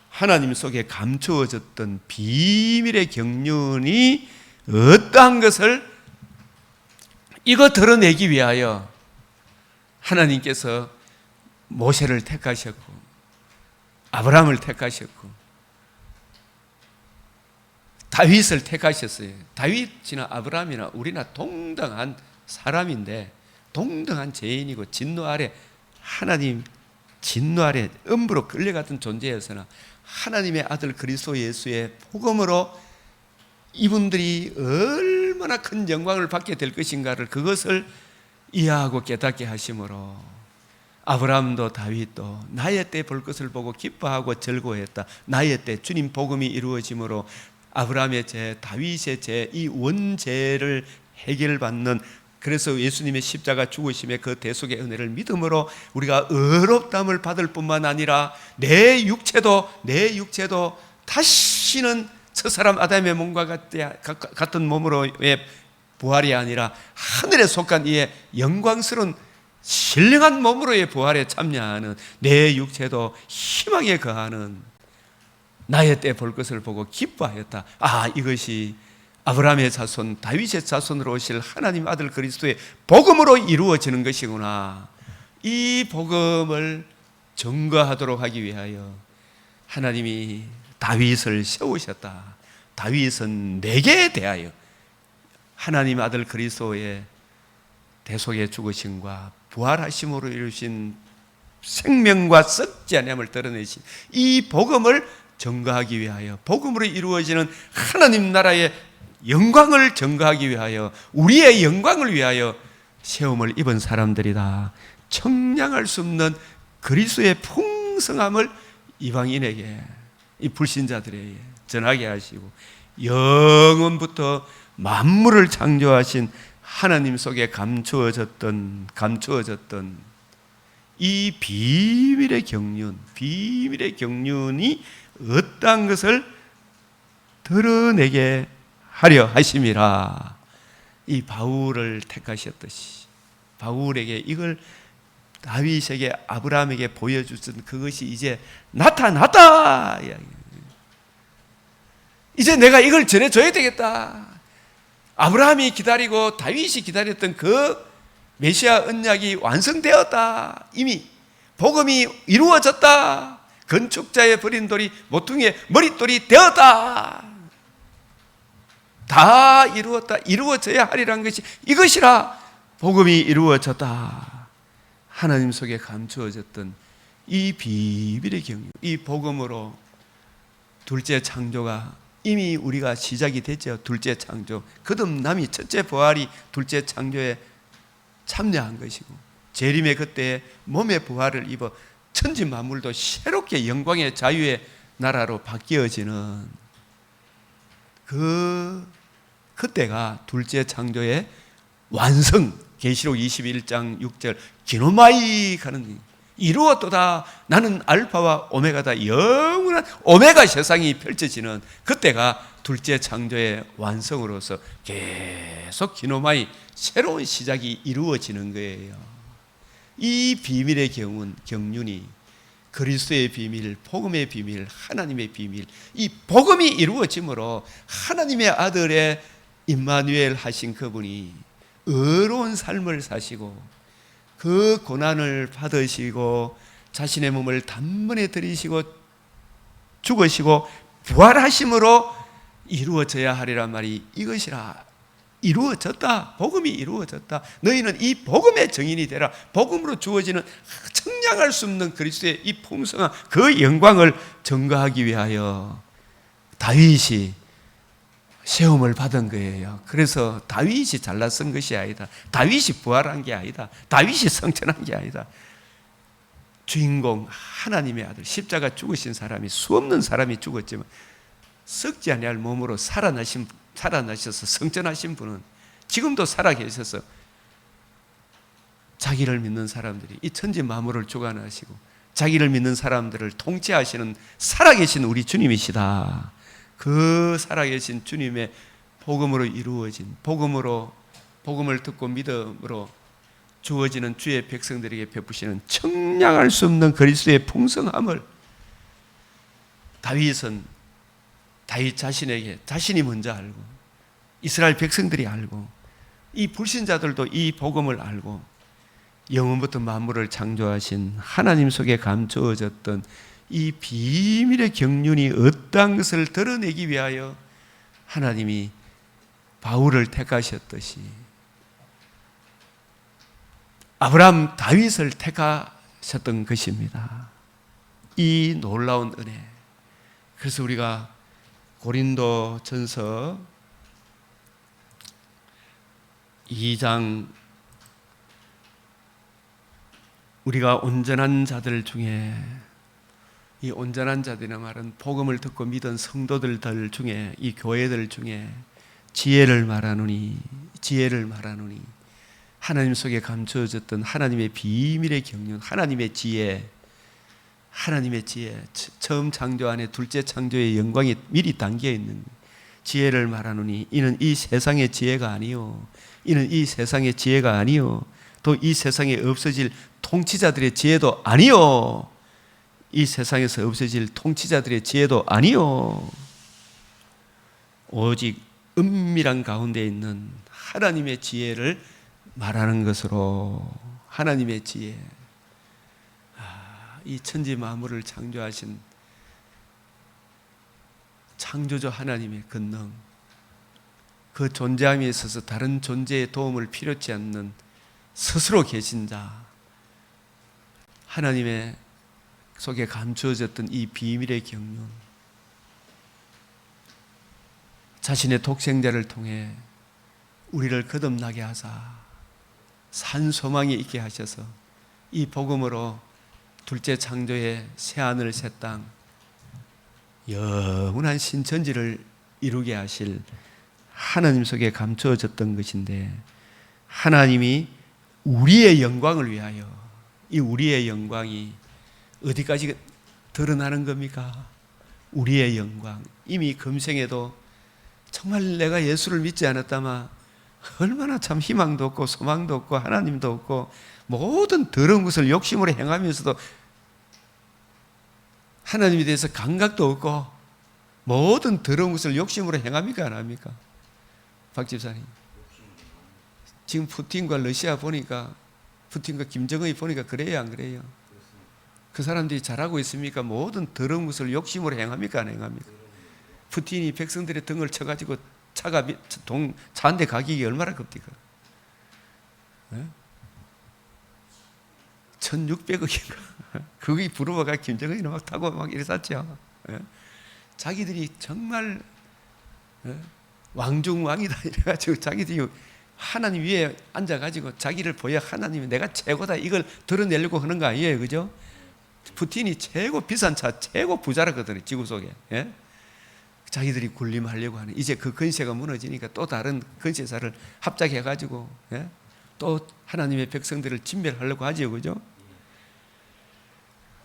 하나님 속에 감추어졌던 비밀의 경륜이 어떠한 것을 이거 드러내기 위하여 하나님께서 모세를 택하셨고 아브라함을 택하셨고 다윗을 택하셨어요. 다윗이나 아브라함이나 우리나 동등한 사람인데 동등한 죄인이고 진노 아래 하나님 진노 아래 음부로 끌려갔던 존재였으나 하나님의 아들 그리스도 예수의 복음으로 이분들이 얼마나 큰 영광을 받게 될 것인가를 그것을 이해하고 깨닫게 하심으로 아브라함도 다윗도 나의 때 볼 것을 보고 기뻐하고 즐거워했다. 나의 때 주님 복음이 이루어짐으로 아브라함의 죄, 다윗의 죄, 이 원죄를 해결받는 그래서 예수님의 십자가 죽으심의 그 대속의 은혜를 믿음으로 우리가 의롭다함을 받을 뿐만 아니라 내 육체도 다시는 첫사람 아담의 몸과 같은 몸으로의 부활이 아니라 하늘에 속한 이의 영광스러운 신령한 몸으로의 부활에 참여하는 내 육체도 희망에 거하는 나의 때 볼 것을 보고 기뻐하였다. 이것이 아브라함의 자손, 다윗의 자손으로 오실 하나님 아들 그리스도의 복음으로 이루어지는 것이구나. 이 복음을 증거하도록 하기 위하여 하나님이 다윗을 세우셨다. 다윗은 내게 대하여 하나님 아들 그리스도의 대속의 죽으심과 부활하심으로 이루신 생명과 썩지 아니함을 드러내신 이 복음을 증거하기 위하여, 복음으로 이루어지는 하나님 나라의 영광을 증거하기 위하여, 우리의 영광을 위하여 세움을 입은 사람들이다. 청량할 수 없는 그리스도의 풍성함을 이방인에게, 이 불신자들에게 전하게 하시고, 영원부터 만물을 창조하신 하나님 속에 감추어졌던 이 비밀의 경륜이 어떠한 것을 드러내게 하려 하심이라. 이 바울을 택하셨듯이 바울에게 이걸 다윗에게 아브라함에게 보여주신 그것이 이제 나타났다. 이제 내가 이걸 전해줘야 되겠다. 아브라함이 기다리고 다윗이 기다렸던 그 메시아 언약이 완성되었다. 이미 복음이 이루어졌다. 건축자의 버린 돌이 모퉁이의 머릿돌이 되었다. 다 이루었다. 이루어져야 하리라는 것이 이것이라. 복음이 이루어졌다. 하나님 속에 감추어졌던 이 비밀의 경륜, 이 복음으로 둘째 창조가 이미 우리가 시작이 됐죠. 둘째 창조, 거듭남이, 첫째 부활이 둘째 창조에 참여한 것이고, 재림의 그때 몸의 부활을 입어 천지 만물도 새롭게 영광의 자유의 나라로 바뀌어지는 그때가 둘째 창조의 완성. 계시록 21장 6절 기노마이 가는, 이루었도다. 나는 알파와 오메가다. 영원한 오메가 세상이 펼쳐지는 그때가 둘째 창조의 완성으로서 계속 기노마이 새로운 시작이 이루어지는 거예요. 이 비밀의 경륜이 그리스도의 비밀, 복음의 비밀, 하나님의 비밀, 이 복음이 이루어짐으로 하나님의 아들의 임마누엘 하신 그분이 의로운 삶을 사시고 그 고난을 받으시고 자신의 몸을 단번에 들이시고 죽으시고 부활하심으로 이루어져야 하리란 말이 이것이라. 이루어졌다. 복음이 이루어졌다. 너희는 이 복음의 증인이 되라. 복음으로 주어지는 청량할 수 없는 그리스도의 이 풍성한 그 영광을 증거하기 위하여 다윗이 세움을 받은 거예요. 그래서 다윗이 잘나 쓴 것이 아니다. 다윗이 부활한 게 아니다. 다윗이 성천한 게 아니다. 주인공 하나님의 아들, 십자가 죽으신 사람이, 수없는 사람이 죽었지만 썩지 아니할 몸으로 살아나셔서 성전하신 분은 지금도 살아계셔서 자기를 믿는 사람들이 이 천지 만물을 주관하시고 자기를 믿는 사람들을 통치하시는 살아계신 우리 주님이시다. 그 살아계신 주님의 복음으로 이루어진, 복음을 듣고 믿음으로 주어지는 주의 백성들에게 베푸시는 청량할 수 없는 그리스도의 풍성함을 다윗 자신에게, 자신이 먼저 알고 이스라엘 백성들이 알고 이 불신자들도 이 복음을 알고 영원부터 만물을 창조하신 하나님 속에 감추어졌던 이 비밀의 경륜이 어떠한 것을 드러내기 위하여 하나님이 바울을 택하셨듯이 아브라함, 다윗을 택하셨던 것입니다. 이 놀라운 은혜. 그래서 우리가 고린도 전서 2장 우리가 온전한 자들 중에, 이 온전한 자들이란 말은 복음을 듣고 믿은 성도들 중에, 이 교회들 중에 지혜를 말하노니 하나님 속에 감추어졌던 하나님의 비밀의 경륜, 하나님의 지혜, 처음 창조 안에 둘째 창조의 영광이 미리 담겨 있는 지혜를 말하노니 이는 이 세상의 지혜가 아니요, 또 이 세상에 없어질 통치자들의 지혜도 아니요, 이 세상에서 없어질 통치자들의 지혜도 아니요, 오직 은밀한 가운데 있는 하나님의 지혜를 말하는 것으로, 하나님의 지혜, 이 천지 만물을 창조하신 창조주 하나님의 권능, 그 존재함에 있어서 다른 존재의 도움을 필요치 않는 스스로 계신 자, 하나님의 속에 감추어졌던 이 비밀의 경륜, 자신의 독생자를 통해 우리를 거듭나게 하사 산 소망이 있게 하셔서 이 복음으로 둘째 창조의 새하늘 새 땅, 영원한 신천지를 이루게 하실 하나님 속에 감추어졌던 것인데, 하나님이 우리의 영광을 위하여, 이 우리의 영광이 어디까지 드러나는 겁니까? 우리의 영광, 이미 금생에도 정말 내가 예수를 믿지 않았다마 얼마나 참 희망도 없고 소망도 없고 하나님도 없고 모든 더러운 것을 욕심으로 행하면서도 하나님에 대해서 감각도 없고 모든 더러운 것을 욕심으로 행합니까, 안 합니까? 박 집사님, 지금 푸틴과 러시아 보니까, 푸틴과 김정은이 보니까 그래요, 안 그래요? 그 사람들이 잘하고 있습니까? 모든 더러운 것을 욕심으로 행합니까, 안 행합니까? 푸틴이 백성들의 등을 쳐가지고 차 한 대 가격이 얼마나 급디까? 1600억인가? 그게 부러워가 김정은이 막 타고 막 이랬었죠. 자기들이 정말 왕중왕이다 이래가지고 자기들이 하나님 위에 앉아가지고 자기를 보여 하나님이 내가 최고다 이걸 드러내려고 하는 거 아니에요, 그죠? 푸틴이 최고 비싼 차, 최고 부자라거든요, 지구 속에. 자기들이 군림하려고 하는, 이제 그 건세가 무너지니까 또 다른 건세사를 합작해가지고 또 하나님의 백성들을 진멸하려고 하죠, 그죠?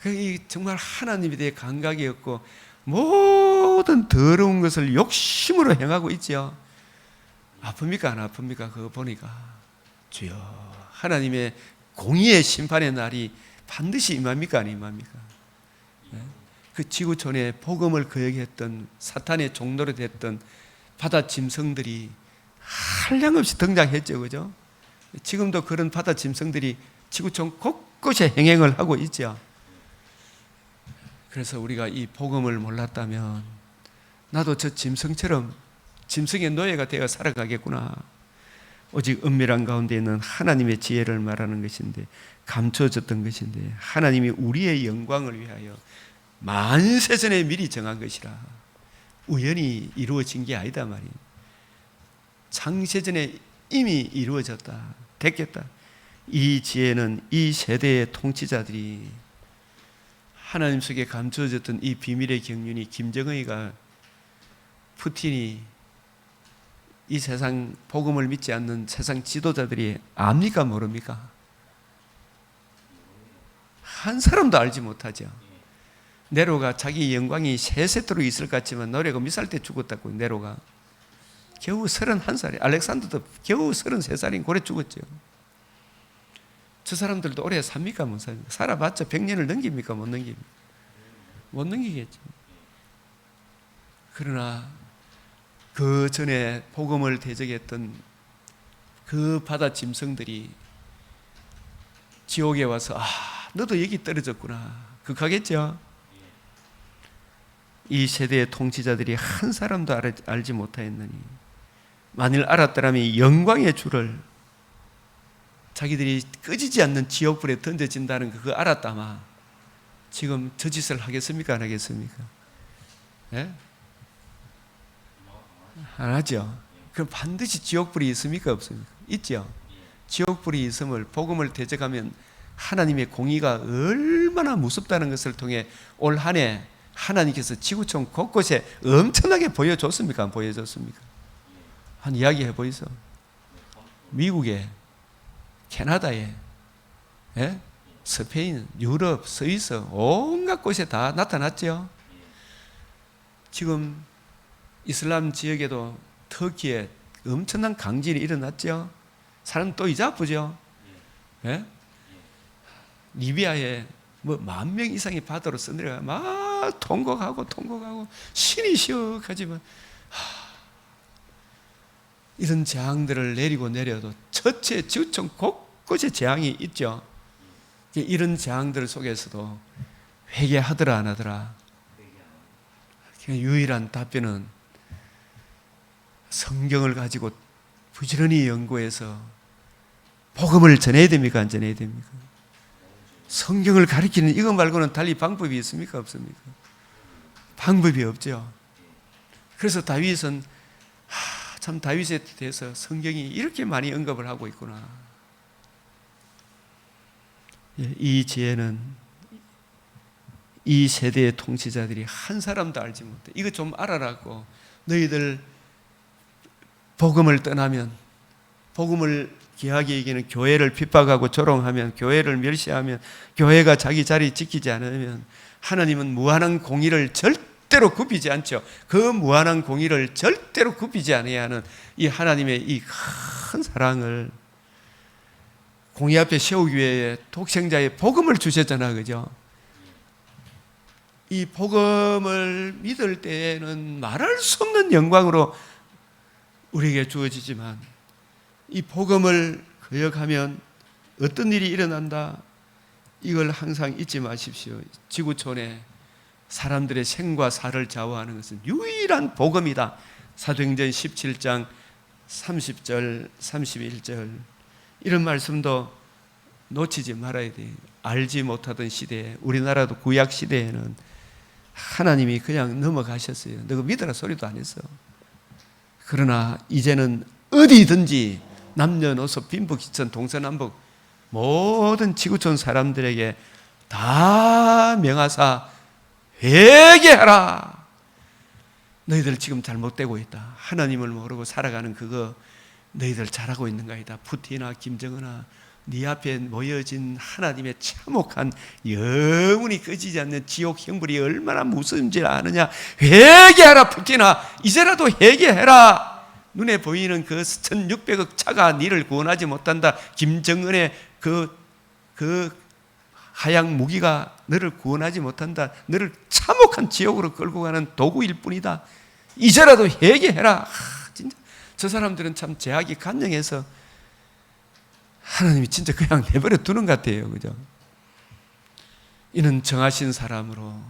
그게 정말 하나님에 대해 감각이 없고 모든 더러운 것을 욕심으로 행하고 있죠. 아픕니까, 안 아픕니까? 그거 보니까 주여, 하나님의 공의의 심판의 날이 반드시 임합니까, 안 임합니까? 그 지구촌에 복음을 거역했던 사탄의 종로로 됐던 바다 짐승들이 한량없이 등장했죠, 그죠? 지금도 그런 바다 짐승들이 지구촌 곳곳에 행행을 하고 있죠. 그래서 우리가 이 복음을 몰랐다면 나도 저 짐승처럼 짐승의 노예가 되어 살아가겠구나. 오직 은밀한 가운데 있는 하나님의 지혜를 말하는 것인데, 감춰졌던 것인데, 하나님이 우리의 영광을 위하여 만세전에 미리 정한 것이라. 우연히 이루어진 게 아니다 말이에요. 창세전에 이미 이루어졌다, 됐겠다. 이 지혜는 이 세대의 통치자들이 하나님 속에 감추어졌던 이 비밀의 경륜이, 김정은이가, 푸틴이, 이 세상 복음을 믿지 않는 세상 지도자들이 압니까, 모릅니까? 한 사람도 알지 못하죠. 네로가 자기 영광이 세세토록 있을 것 같지만 노래가 몇 살 때 죽었다고. 네로가 겨우 31살이, 알렉산더도 겨우 33살인 고래 죽었죠. 저 사람들도 오래 삽니까, 못 삽니까? 살아봤자 100년을 넘깁니까, 못 넘깁니까? 못 넘기겠죠. 그러나 그 전에 복음을 대적했던 그 바다 짐승들이 지옥에 와서 너도 여기 떨어졌구나, 극하겠죠. 이 세대의 통치자들이 한 사람도 알지 못하였느니, 만일 알았더라면 영광의 주를 자기들이 꺼지지 않는 지옥불에 던져진다는 거, 그거 알았다마 지금 저 짓을 하겠습니까, 안 하겠습니까? 예? 안 하죠. 그럼 반드시 지옥불이 있습니까, 없습니까? 있죠. 지옥불이 있음을, 복음을 대적하면 하나님의 공의가 얼마나 무섭다는 것을 통해 올 한 해 하나님께서 지구촌 곳곳에 엄청나게 보여줬습니까, 안 보여줬습니까? 한 이야기 해보이소. 미국에, 캐나다에, 스페인, 유럽, 스위스 온갖 곳에 다 나타났죠. 지금 이슬람 지역에도 터키에 엄청난 강진이 일어났죠. 사람 또 이제 아프죠. 리비아에 뭐 10,000명 이상이 바다로 써내려가 막 통곡하고 신이 시억하지만 이런 재앙들을 내리고 내려도 전체 지구촌 곳곳에 재앙이 있죠. 이런 재앙들 속에서도 회개하더라 안 하더라? 유일한 답변은 성경을 가지고 부지런히 연구해서 복음을 전해야 됩니까? 안 전해야 됩니까? 성경을 가르치는 이거 말고는 달리 방법이 있습니까? 없습니까? 방법이 없죠. 그래서 다윗은 참 다윗에 대해서 성경이 이렇게 많이 언급을 하고 있구나. 이 지혜는 이 세대의 통치자들이 한 사람도 알지 못해. 이거 좀 알아라고. 너희들 복음을 떠나면, 복음을 귀하게 여기는 교회를 핍박하고 조롱하면, 교회를 멸시하면, 교회가 자기 자리 지키지 않으면 하나님은 무한한 공의를 절대로 굽히지 않죠. 그 무한한 공의를 절대로 굽히지 않아야 하는 이 하나님의 이 큰 사랑을 공의 앞에 세우기 위해 독생자의 복음을 주셨잖아, 그죠? 이 복음을 믿을 때에는 말할 수 없는 영광으로 우리에게 주어지지만, 이 복음을 거역하면 어떤 일이 일어난다, 이걸 항상 잊지 마십시오. 지구촌에 사람들의 생과 사를 좌우하는 것은 유일한 복음이다. 사도행전 17장 30절 31절 이런 말씀도 놓치지 말아야 돼요. 알지 못하던 시대에, 우리나라도 구약 시대에는 하나님이 그냥 넘어가셨어요. 너가 믿으라 소리도 안 했어. 그러나 이제는 어디든지 남녀노소 빈부귀천 동서남북 모든 지구촌 사람들에게 다 명하사 회개하라. 너희들 지금 잘못되고 있다. 하나님을 모르고 살아가는 그거 너희들 잘하고 있는 거 아니다. 푸틴아 김정은아, 네 앞에 모여진 하나님의 참혹한 영원히 꺼지지 않는 지옥 형벌이 얼마나 무서운지 아느냐. 회개하라 푸틴아. 이제라도 회개해라. 눈에 보이는 그 1600억 차가 니를 구원하지 못한다. 김정은의 그 하양 무기가 너를 구원하지 못한다. 너를 참혹한 지옥으로 끌고 가는 도구일 뿐이다. 이제라도 회개해라. 진짜 저 사람들은 참 제약이 간영해서 하나님이 진짜 그냥 내버려 두는 것 같아요. 그죠? 이는 정하신 사람으로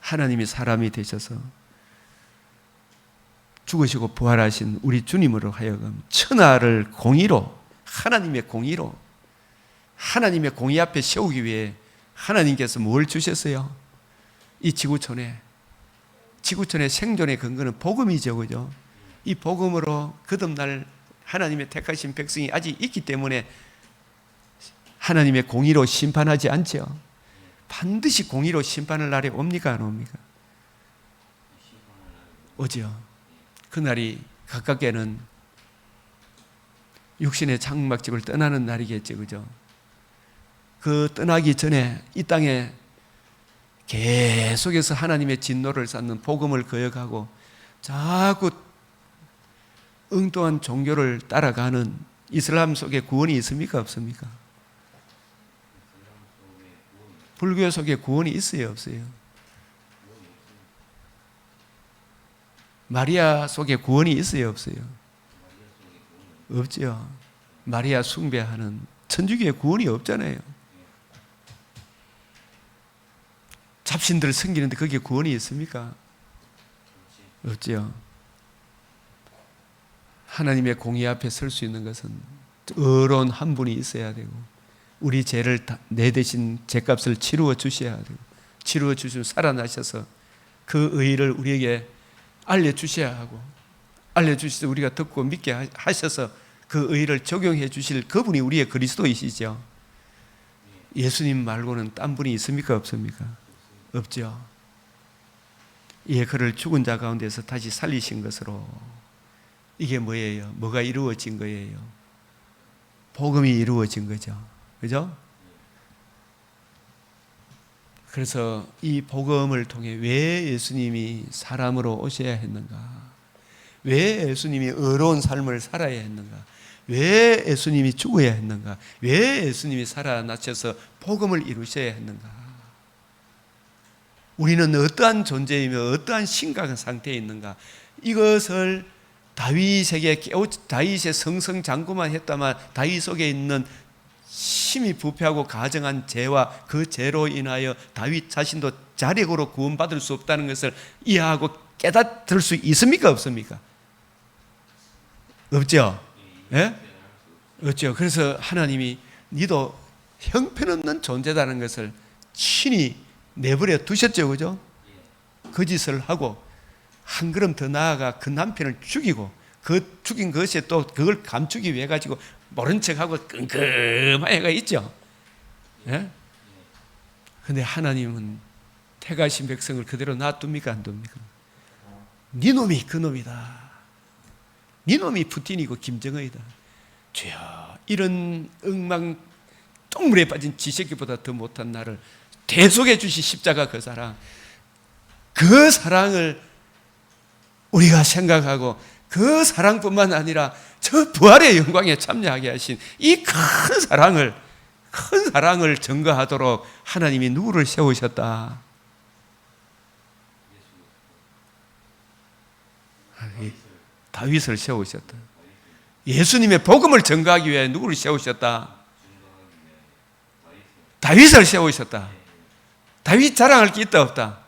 하나님이 사람이 되셔서 죽으시고 부활하신 우리 주님으로 하여금 천하를 공의로, 하나님의 공의로, 하나님의 공의 앞에 세우기 위해 하나님께서 뭘 주셨어요? 이 지구촌의 생존의 근거는 복음이죠. 그죠? 이 복음으로 거듭날 하나님의 택하신 백성이 아직 있기 때문에 하나님의 공의로 심판하지 않죠. 반드시 공의로 심판할 날이 옵니까? 안 옵니까? 오죠. 그날이 가깝게는 육신의 장막집을 떠나는 날이겠죠. 그죠? 그 떠나기 전에 이 땅에 계속해서 하나님의 진노를 쌓는 복음을 거역하고 자꾸 엉뚱한 종교를 따라가는 이슬람 속에 구원이 있습니까? 없습니까? 불교 속에 구원이 있어요? 없어요? 마리아 속에 구원이 있어요? 없어요? 없죠. 마리아 숭배하는 천주교에 구원이 없잖아요. 잡신들을 섬기는데 거기에 구원이 있습니까? 없죠. 하나님의 공의 앞에 설 수 있는 것은 의로운 한 분이 있어야 되고, 우리 죄를 내 대신 죄값을 치루어 주셔야 되고, 치루어 주시고 살아나셔서 그 의를 우리에게 알려주셔야 하고, 알려주셔서 우리가 듣고 믿게 하셔서 그 의를 적용해 주실 그분이 우리의 그리스도이시죠. 예수님 말고는 딴 분이 있습니까? 없습니까? 없죠. 예, 그를 죽은 자 가운데서 다시 살리신 것으로 이게 뭐예요? 뭐가 이루어진 거예요? 복음이 이루어진 거죠. 그죠? 그래서 이 복음을 통해 왜 예수님이 사람으로 오셔야 했는가? 왜 예수님이 의로운 삶을 살아야 했는가? 왜 예수님이 죽어야 했는가? 왜 예수님이 살아나셔서 복음을 이루셔야 했는가? 우리는 어떠한 존재이며 어떠한 심각한 상태에 있는가? 이것을 다윗의 성성장구만 했다만 다윗 속에 있는 심히 부패하고 가정한 죄와 그 죄로 인하여 다윗 자신도 자력으로 구원받을 수 없다는 것을 이해하고 깨닫을 수 있습니까? 없습니까? 없죠? 예? 없죠. 그래서 하나님이 니도 형편없는 존재다는 것을 친히 내버려 두셨죠. 그죠? 그 짓을 하고 한 걸음 더 나아가 그 남편을 죽이고 그 죽인 것에 또 그걸 감추기 위해 가지고 모른 척하고 끙끙하여가 있죠. 예? 근데 하나님은 택하신 백성을 그대로 놔둡니까? 안 둡니까? 네 놈이 그 놈이다. 네 놈이 푸틴이고 김정은이다. 주여, 이런 엉망 똥물에 빠진 쥐새끼보다 더 못한 나를 대속해 주신 십자가 그 사랑을 우리가 생각하고 그 사랑뿐만 아니라 저 부활의 영광에 참여하게 하신 이 큰 사랑을 증거하도록 하나님이 누구를 세우셨다? 다윗을 세우셨다. 예수님의 복음을 증거하기 위해 누구를 세우셨다? 다윗을 세우셨다. 다윗 자랑할 게 있다 없다?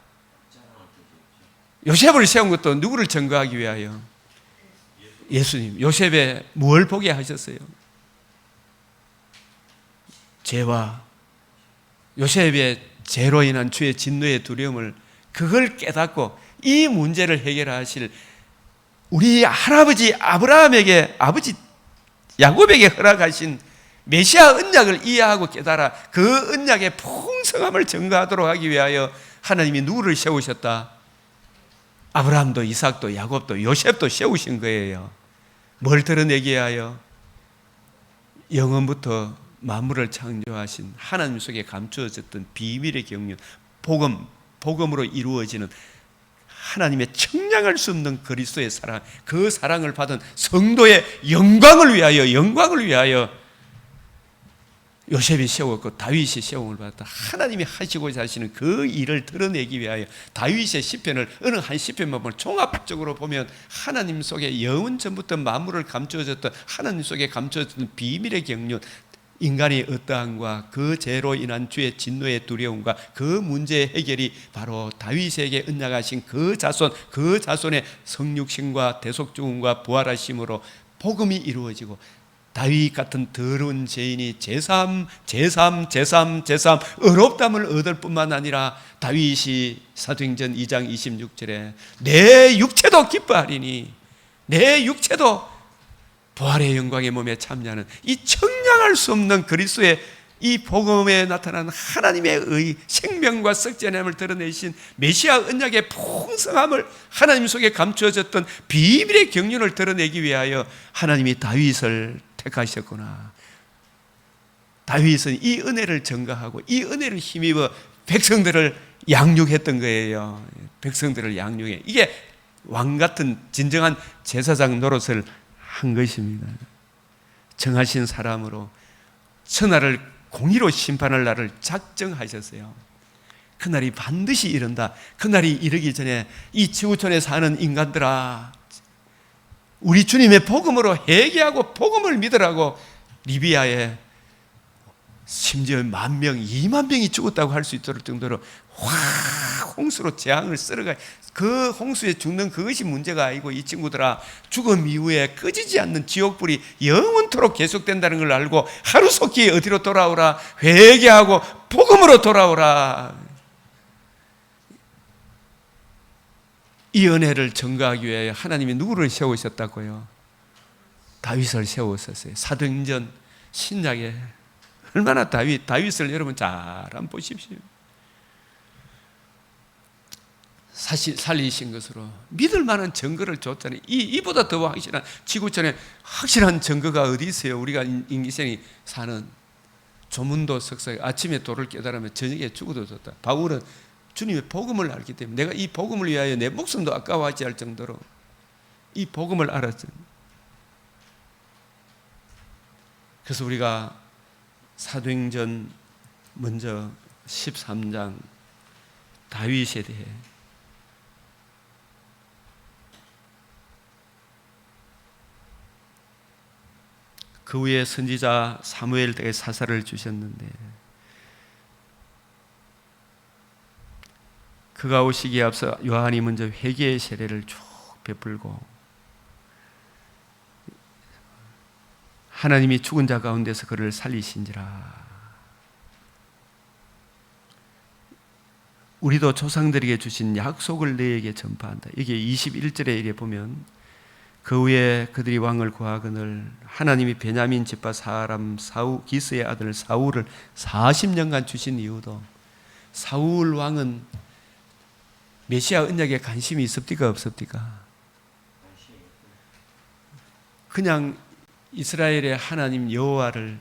요셉을 세운 것도 누구를 증거하기 위하여? 예수님. 요셉에 뭘 보게 하셨어요? 죄와 요셉의 죄로 인한 주의 진노의 두려움을 그걸 깨닫고 이 문제를 해결하실 우리 할아버지 아브라함에게 아버지 야곱에게 허락하신 메시아 언약을 이해하고 깨달아 그 언약의 풍성함을 증거하도록 하기 위하여 하나님이 누구를 세우셨다? 아브라함도 이삭도 야곱도 요셉도 세우신 거예요. 뭘 드러내기 위하여? 영원부터 만물을 창조하신 하나님 속에 감추어졌던 비밀의 경륜, 복음으로 이루어지는 하나님의 청량할 수 없는 그리스도의 사랑, 그 사랑을 받은 성도의 영광을 위하여 요셉이 세웠고 다윗이 세움을 받았다. 하나님이 하시고자 하시는 그 일을 드러내기 위하여 다윗의 시편을 어느 한 시편만 보면 종합적으로 보면 하나님 속에 영원 전부터 만물을 감추어졌던 하나님 속에 감추어졌던 비밀의 경륜, 인간의 어떠함과 그 죄로 인한 주의 진노의 두려움과 그 문제의 해결이 바로 다윗에게 언약하신 그 자손의 성육신과 대속죽음과 부활하심으로 복음이 이루어지고 다윗 같은 더러운 죄인이 제삼 의롭다함을 얻을 뿐만 아니라 다윗이 사도행전 2장 26절에 내 육체도 기뻐하리니 내 육체도 부활의 영광의 몸에 참여하는 이 청량할 수 없는 그리스도의 이 복음에 나타난 하나님의 의 생명과 썩지않음을 드러내신 메시아 언약의 풍성함을 하나님 속에 감추어졌던 비밀의 경륜을 드러내기 위하여 하나님이 다윗을 택하셨구나. 다윗은 이 은혜를 증거하고 이 은혜를 힘입어 백성들을 양육했던 거예요. 백성들을 양육해. 이게 왕 같은 진정한 제사장 노릇을 한 것입니다. 정하신 사람으로 천하를 공의로 심판할 날을 작정하셨어요. 그날이 반드시 이른다. 그날이 이르기 전에 이 지구촌에 사는 인간들아, 우리 주님의 복음으로 회개하고 복음을 믿으라고 리비아에 심지어 10,000명, 20,000명이 죽었다고 할 수 있도록 정도로 확 홍수로 재앙을 쓸어가. 그 홍수에 죽는 그것이 문제가 아니고 이 친구들아, 죽음 이후에 꺼지지 않는 지옥불이 영원토록 계속된다는 걸 알고 하루속히 어디로 돌아오라? 회개하고 복음으로 돌아오라. 이 은혜를 증거하기 위해 하나님이 누구를 세우셨다고요? 다윗을 세우셨어요. 사도행전 신약에 얼마나 다윗을 여러분 잘 한번 보십시오. 사실 살리신 것으로 믿을 만한 증거를 줬잖아요. 이보다 더 확실한 지구촌에 확실한 증거가 어디 있어요? 우리가 인기생이 사는 조문도 석사, 아침에 도를 깨달으면 저녁에 죽어도 좋다. 바울은 주님의 복음을 알기 때문에 내가 이 복음을 위하여 내 목숨도 아까워하지 할 정도로 이 복음을 알았죠. 그래서 우리가 사도행전 먼저 13장 다윗에 대해 그 후에 선지자 사무엘에게 사사를 주셨는데 그가 오시기에 앞서 요한이 먼저 회개의 세례를 쭉 베풀고 하나님이 죽은 자 가운데서 그를 살리신지라. 우리도 조상들에게 주신 약속을 너희에게 전파한다. 이게 21절에 이래 보면 그 후에 그들이 왕을 구하거늘 하나님이 베냐민 집파 사람 사울 기스의 아들 사울을 40년간 주신 이유도 사울 왕은 메시아 언약에 관심이 있습니까 없습니까? 그냥 이스라엘의 하나님 여호와의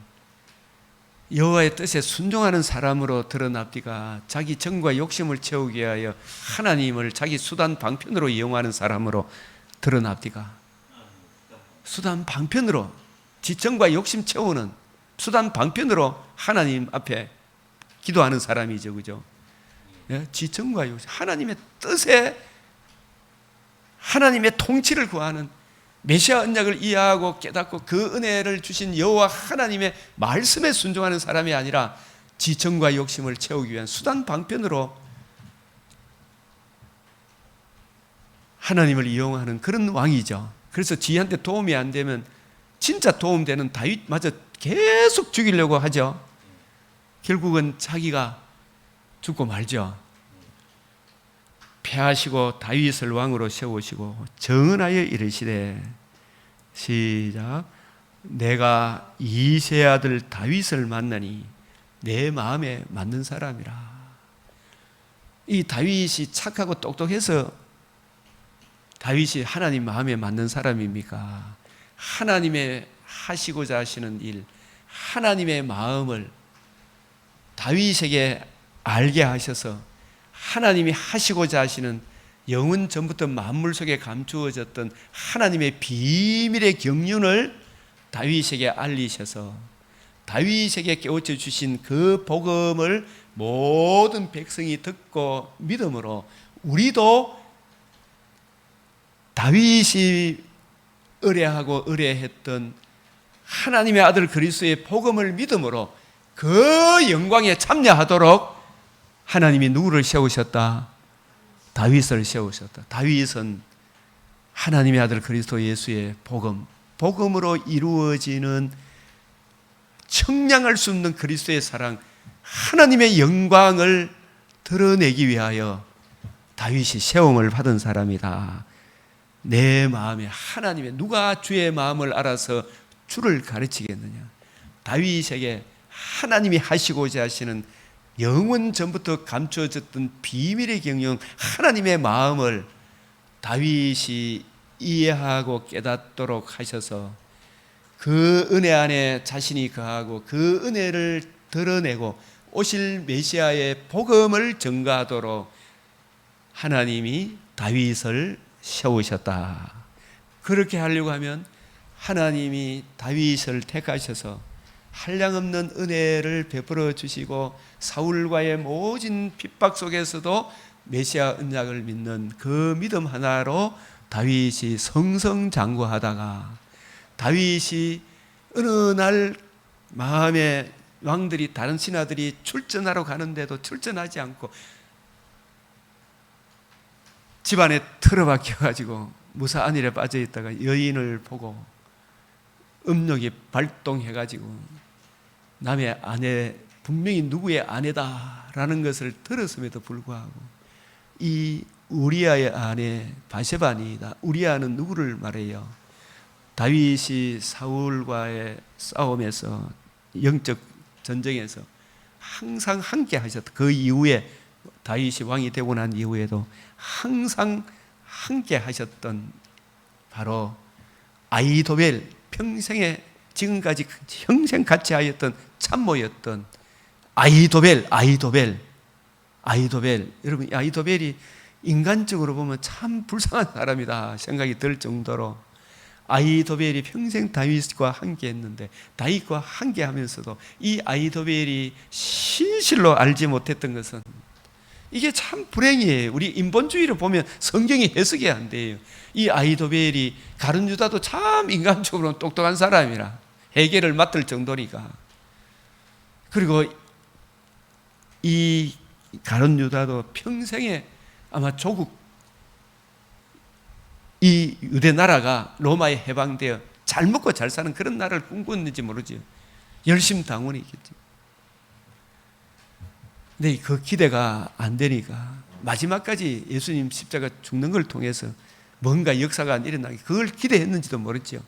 뜻에 순종하는 사람으로 드러납디가 자기 정과 욕심을 채우기 위하여 하나님을 자기 수단 방편으로 이용하는 사람으로 드러납디가 수단 방편으로 지정과 욕심 채우는 수단 방편으로 하나님 앞에 기도하는 사람이죠, 그죠? 지정과 욕심, 하나님의 뜻에 하나님의 통치를 구하는 메시아 언약을 이해하고 깨닫고 그 은혜를 주신 여호와 하나님의 말씀에 순종하는 사람이 아니라 지정과 욕심을 채우기 위한 수단 방편으로 하나님을 이용하는 그런 왕이죠. 그래서 지한테 도움이 안 되면 진짜 도움되는 다윗마저 계속 죽이려고 하죠. 결국은 자기가 죽고 말죠. 패하시고 다윗을 왕으로 세우시고 정언하여 이르시되 시작 내가 이세 아들 다윗을 만나니 내 마음에 맞는 사람이라. 이 다윗이 착하고 똑똑해서 다윗이 하나님 마음에 맞는 사람입니까? 하나님의 하시고자 하시는 일, 하나님의 마음을 다윗에게 알게 하셔서 하나님이 하시고자 하시는 영원 전부터 만물 속에 감추어졌던 하나님의 비밀의 경륜을 다윗에게 알리셔서 다윗에게 깨우쳐 주신 그 복음을 모든 백성이 듣고 믿음으로 우리도 다윗이 의뢰하고 의뢰했던 하나님의 아들 그리스도의 복음을 믿음으로 그 영광에 참여하도록 하나님이 누구를 세우셨다? 다윗을 세우셨다. 다윗은 하나님의 아들 그리스도 예수의 복음으로 이루어지는 청량할 수 없는 그리스도의 사랑, 하나님의 영광을 드러내기 위하여 다윗이 세움을 받은 사람이다. 내 마음에 하나님의, 누가 주의 마음을 알아서 주를 가르치겠느냐? 다윗에게 하나님이 하시고자 하시는 영원 전부터 감춰졌던 비밀의 경영, 하나님의 마음을 다윗이 이해하고 깨닫도록 하셔서 그 은혜 안에 자신이 거하고 그 은혜를 드러내고 오실 메시아의 복음을 전가하도록 하나님이 다윗을 세우셨다. 그렇게 하려고 하면 하나님이 다윗을 택하셔서 한량없는 은혜를 베풀어 주시고 사울과의 모진 핍박 속에서도 메시아 언약을 믿는 그 믿음 하나로 다윗이 성성장구하다가 다윗이 어느 날 마음에 왕들이, 다른 신하들이 출전하러 가는데도 출전하지 않고 집안에 틀어박혀가지고 무사 안일에 빠져있다가 여인을 보고 음욕이 발동해가지고 남의 아내, 분명히 누구의 아내다라는 것을 들었음에도 불구하고 이 우리아의 아내 바세바니이다. 우리아는 누구를 말해요? 다윗이 사울과의 싸움에서, 영적 전쟁에서 항상 함께 하셨다. 그 이후에 다윗이 왕이 되고 난 이후에도 항상 함께 하셨던 바로 아히도벨, 평생에 지금까지 평생 같이 하였던 참모였던 아히도벨. 여러분, 아히도벨이 인간적으로 보면 참 불쌍한 사람이다 생각이 들 정도로 아히도벨이 평생 다윗과 함께 했는데, 다윗과 함께 하면서도 이 아히도벨이 신실로 알지 못했던 것은, 이게 참 불행이에요. 우리 인본주의로 보면 성경이 해석이 안 돼요. 이 아히도벨이, 가룟 유다도 참 인간적으로 똑똑한 사람이라, 해결을 맡을 정도니까. 그리고 이 가룟 유다도 평생에 아마 조국 이 유대 나라가 로마에 해방되어 잘 먹고 잘 사는 그런 나라를 꿈꾸었는지 모르지. 열심당원이겠지. 근데 그 기대가 안 되니까 마지막까지 예수님 십자가 죽는 걸 통해서 뭔가 역사가 일어나기, 그걸 기대했는지도 모르죠.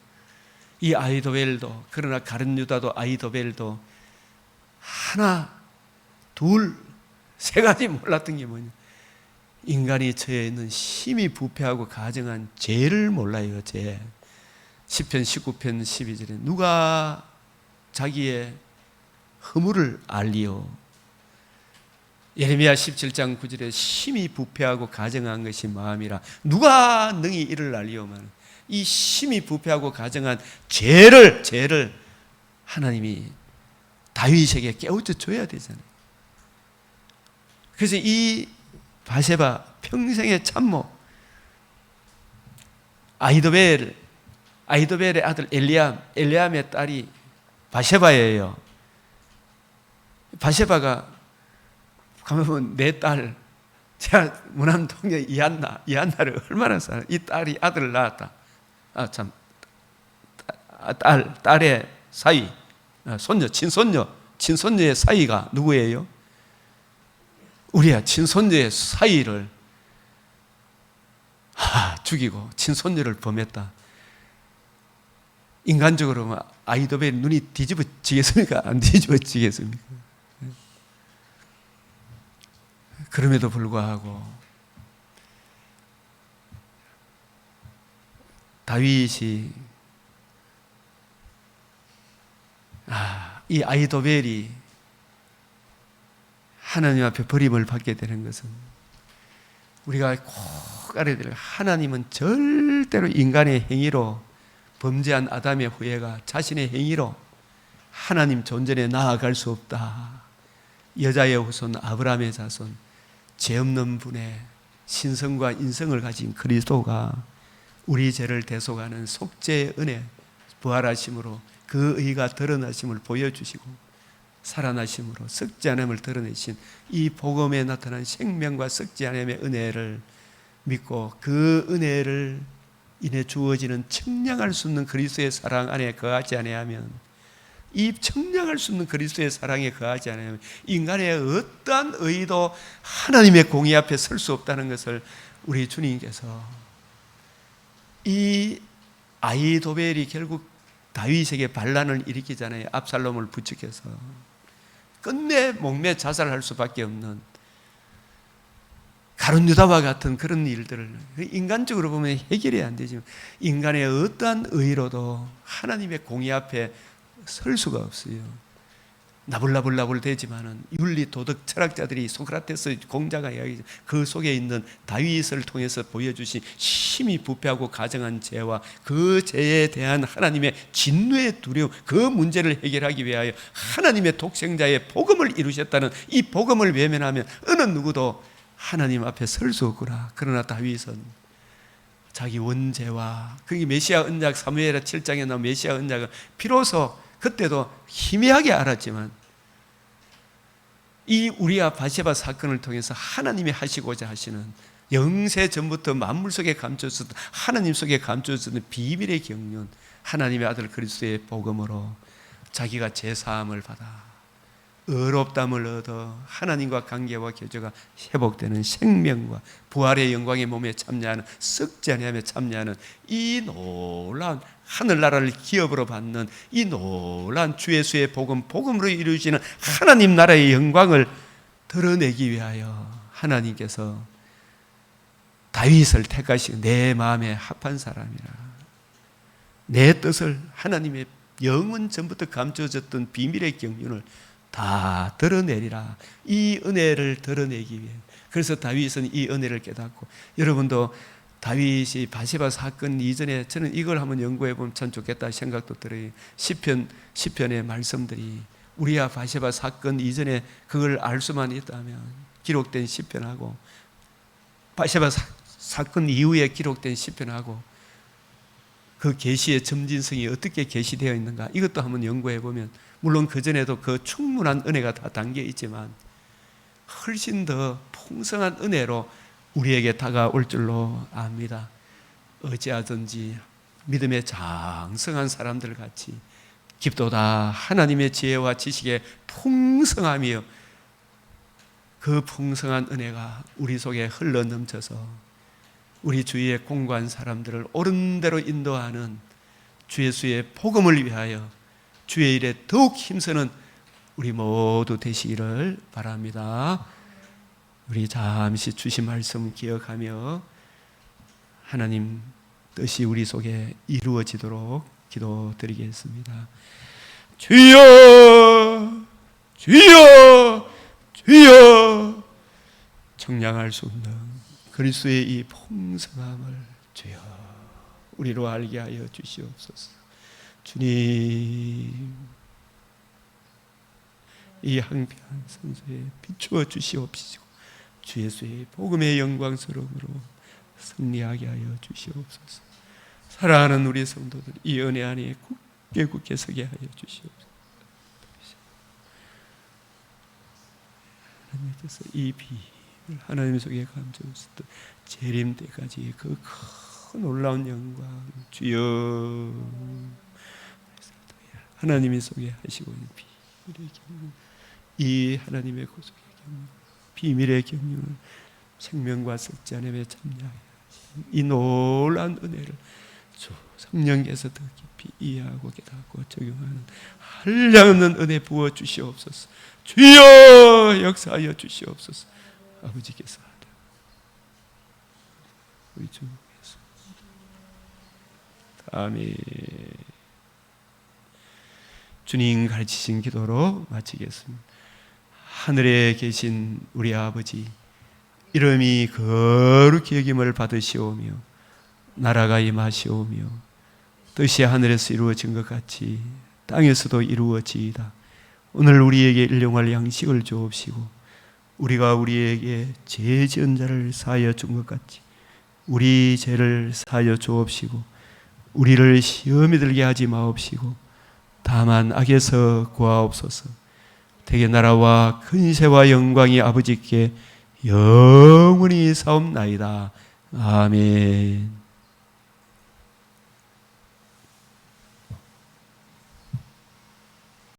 이 아히도벨도, 그러나 가룟 유다도 아히도벨도 하나, 둘, 세 가지 몰랐던 게 뭐냐, 인간이 처해 있는 심히 부패하고 가증한 죄를 몰라요. 죄. 시편 19편 12절에 누가 자기의 허물을 알리오. 예레미야 17장 9절에 심히 부패하고 가증한 것이 마음이라 누가 능히 이를 알리오만. 이 심히 부패하고 가증한 죄를 하나님이 다윗에게 깨우쳐 줘야 되잖아요. 그래서 이 바세바 평생의 참모 아히도벨의 아들 엘리암의 딸이 바세바예요. 바세바가 가면 내 딸, 제가 무남 동료 이한나를 얼마나 사랑. 이 딸이 아들을 낳았다. 딸의 사위, 손녀, 친손녀의 사위가 누구예요? 우리야 친손녀의 사위를 죽이고 친손녀를 범했다. 인간적으로 아히도벨 눈이 뒤집어지겠습니까? 안 뒤집어지겠습니까? 그럼에도 불구하고 다윗이 이 아히도벨이 하나님 앞에 버림을 받게 되는 것은 우리가 꼭 알아야 될, 하나님은 절대로 인간의 행위로, 범죄한 아담의 후예가 자신의 행위로 하나님 존전에 나아갈 수 없다. 여자의 후손 아브라함의 자손, 죄 없는 분의 신성과 인성을 가진 그리스도가 우리 죄를 대속하는 속죄의 은혜, 부활하심으로 그 의가 드러나심을 보여주시고 살아나심으로 썩지 않음을 드러내신 이 복음에 나타난 생명과 썩지 않음의 은혜를 믿고 그 은혜를 인해 주어지는 청량할 수 없는 그리스도의 사랑 안에 거하지 아니하면, 이 청량할 수 없는 그리스도의 사랑에 거하지 않으면 인간의 어떠한 의도 하나님의 공의 앞에 설 수 없다는 것을 우리 주님께서, 이 아히도벨이 결국 다윗에게 반란을 일으키잖아요. 압살롬을 부축해서 끝내 목매 자살할 수밖에 없는 가룟 유다와 같은 그런 일들을 인간적으로 보면 해결이 안 되지만 인간의 어떠한 의로도 하나님의 공의 앞에 설 수가 없어요. 나불나불 되지만은 윤리 도덕 철학자들이 소크라테스 공자가 이야기죠. 그 속에 있는 다윗을 통해서 보여주신 심히 부패하고 가증한 죄와 그 죄에 대한 하나님의 진노의 두려움, 그 문제를 해결하기 위하여 하나님의 독생자의 복음을 이루셨다는 이 복음을 외면하면 어느 누구도 하나님 앞에 설 수 없구나. 그러나 다윗은 자기 원죄와, 그게 메시아 언약, 사무엘하 7장에 나온 메시아 언약은 비로소 그때도 희미하게 알았지만 이 우리아 바세바 사건을 통해서 하나님이 하시고자 하시는 영세 전부터 만물 속에 감춰졌던 하나님 속에 감춰졌던 비밀의 경륜, 하나님의 아들 그리스도의 복음으로 자기가 제사함을 받아 의롭담을 얻어 하나님과 관계와 교제가 회복되는 생명과 부활의 영광의 몸에 참여하는, 썩지 아니하며 참여하는 이 놀라운 하늘나라를 기업으로 받는 이 놀라운 주 예수의 복음으로 이루어지는 하나님 나라의 영광을 드러내기 위하여 하나님께서 다윗을 택하시고 내 마음에 합한 사람이라, 내 뜻을, 하나님의 영원 전부터 감춰졌던 비밀의 경륜을 다 드러내리라. 이 은혜를 드러내기 위해. 그래서 다윗은 이 은혜를 깨닫고, 여러분도 다윗이 바세바 사건 이전에 저는 이걸 한번 연구해 보면 참 좋겠다 생각도 들어요. 시편의 말씀들이 우리야 바세바 사건 이전에 그걸 알 수만 있다면 기록된 시편하고 바세바 사건 이후에 기록된 시편하고 그 계시의 점진성이 어떻게 계시되어 있는가, 이것도 한번 연구해 보면, 물론 그 전에도 그 충분한 은혜가 다 담겨 있지만 훨씬 더 풍성한 은혜로 우리에게 다가올 줄로 압니다. 어찌하든지 믿음의 장성한 사람들 같이 깊도다 하나님의 지혜와 지식의 풍성함이요, 그 풍성한 은혜가 우리 속에 흘러 넘쳐서 우리 주위에 공고한 사람들을 옳은 대로 인도하는 주 예수의 복음을 위하여 주의 일에 더욱 힘쓰는 우리 모두 되시기를 바랍니다. 우리 잠시 주신 말씀 기억하며 하나님 뜻이 우리 속에 이루어지도록 기도드리겠습니다. 주여, 주여, 주여. 청량할 수 없는 그리스도의 이 풍성함을 주여 우리로 알게 하여 주시옵소서. 주님, 이 항피한 성소에 비추어 주시옵시고 주 예수의 복음의 영광스러움으로 승리하게 하여 주시옵소서. 사랑하는 우리 성도들, 이 은혜 안에 굳게 서게 하여 주시옵소서. 하나님께서 이 비밀 하나님 속에 감춰졌던 재림 때까지 그 큰 놀라운 영광 주여 하나님이 속에 하시고 있는 비밀의 경륜, 이 하나님의 구속의 경륜, 비밀의 경륜을 생명과 썩지 않음에 참여하여 하신 이 놀라운 은혜를 주 성령께서 더 깊이 이해하고 깨닫고 적용하는 한량없는 은혜 부어 주시옵소서. 주여 역사하여 주시옵소서. 아버지께서 하라. 우리 주 예수. 아멘. 주님 가르치신 기도로 마치겠습니다. 하늘에 계신 우리 아버지, 이름이 거룩히 여김을 받으시오며 나라가 임하시오며 뜻이 하늘에서 이루어진 것 같이 땅에서도 이루어지이다. 오늘 우리에게 일용할 양식을 주옵시고 우리가 우리에게 죄 지은 자를 사하여 준 것 같이 우리 죄를 사하여 주옵시고 우리를 시험에 들게 하지 마옵시고 다만 악에서 구하옵소서. 대개 나라와 근세와 영광이 아버지께 영원히 사옵나이다. 아멘.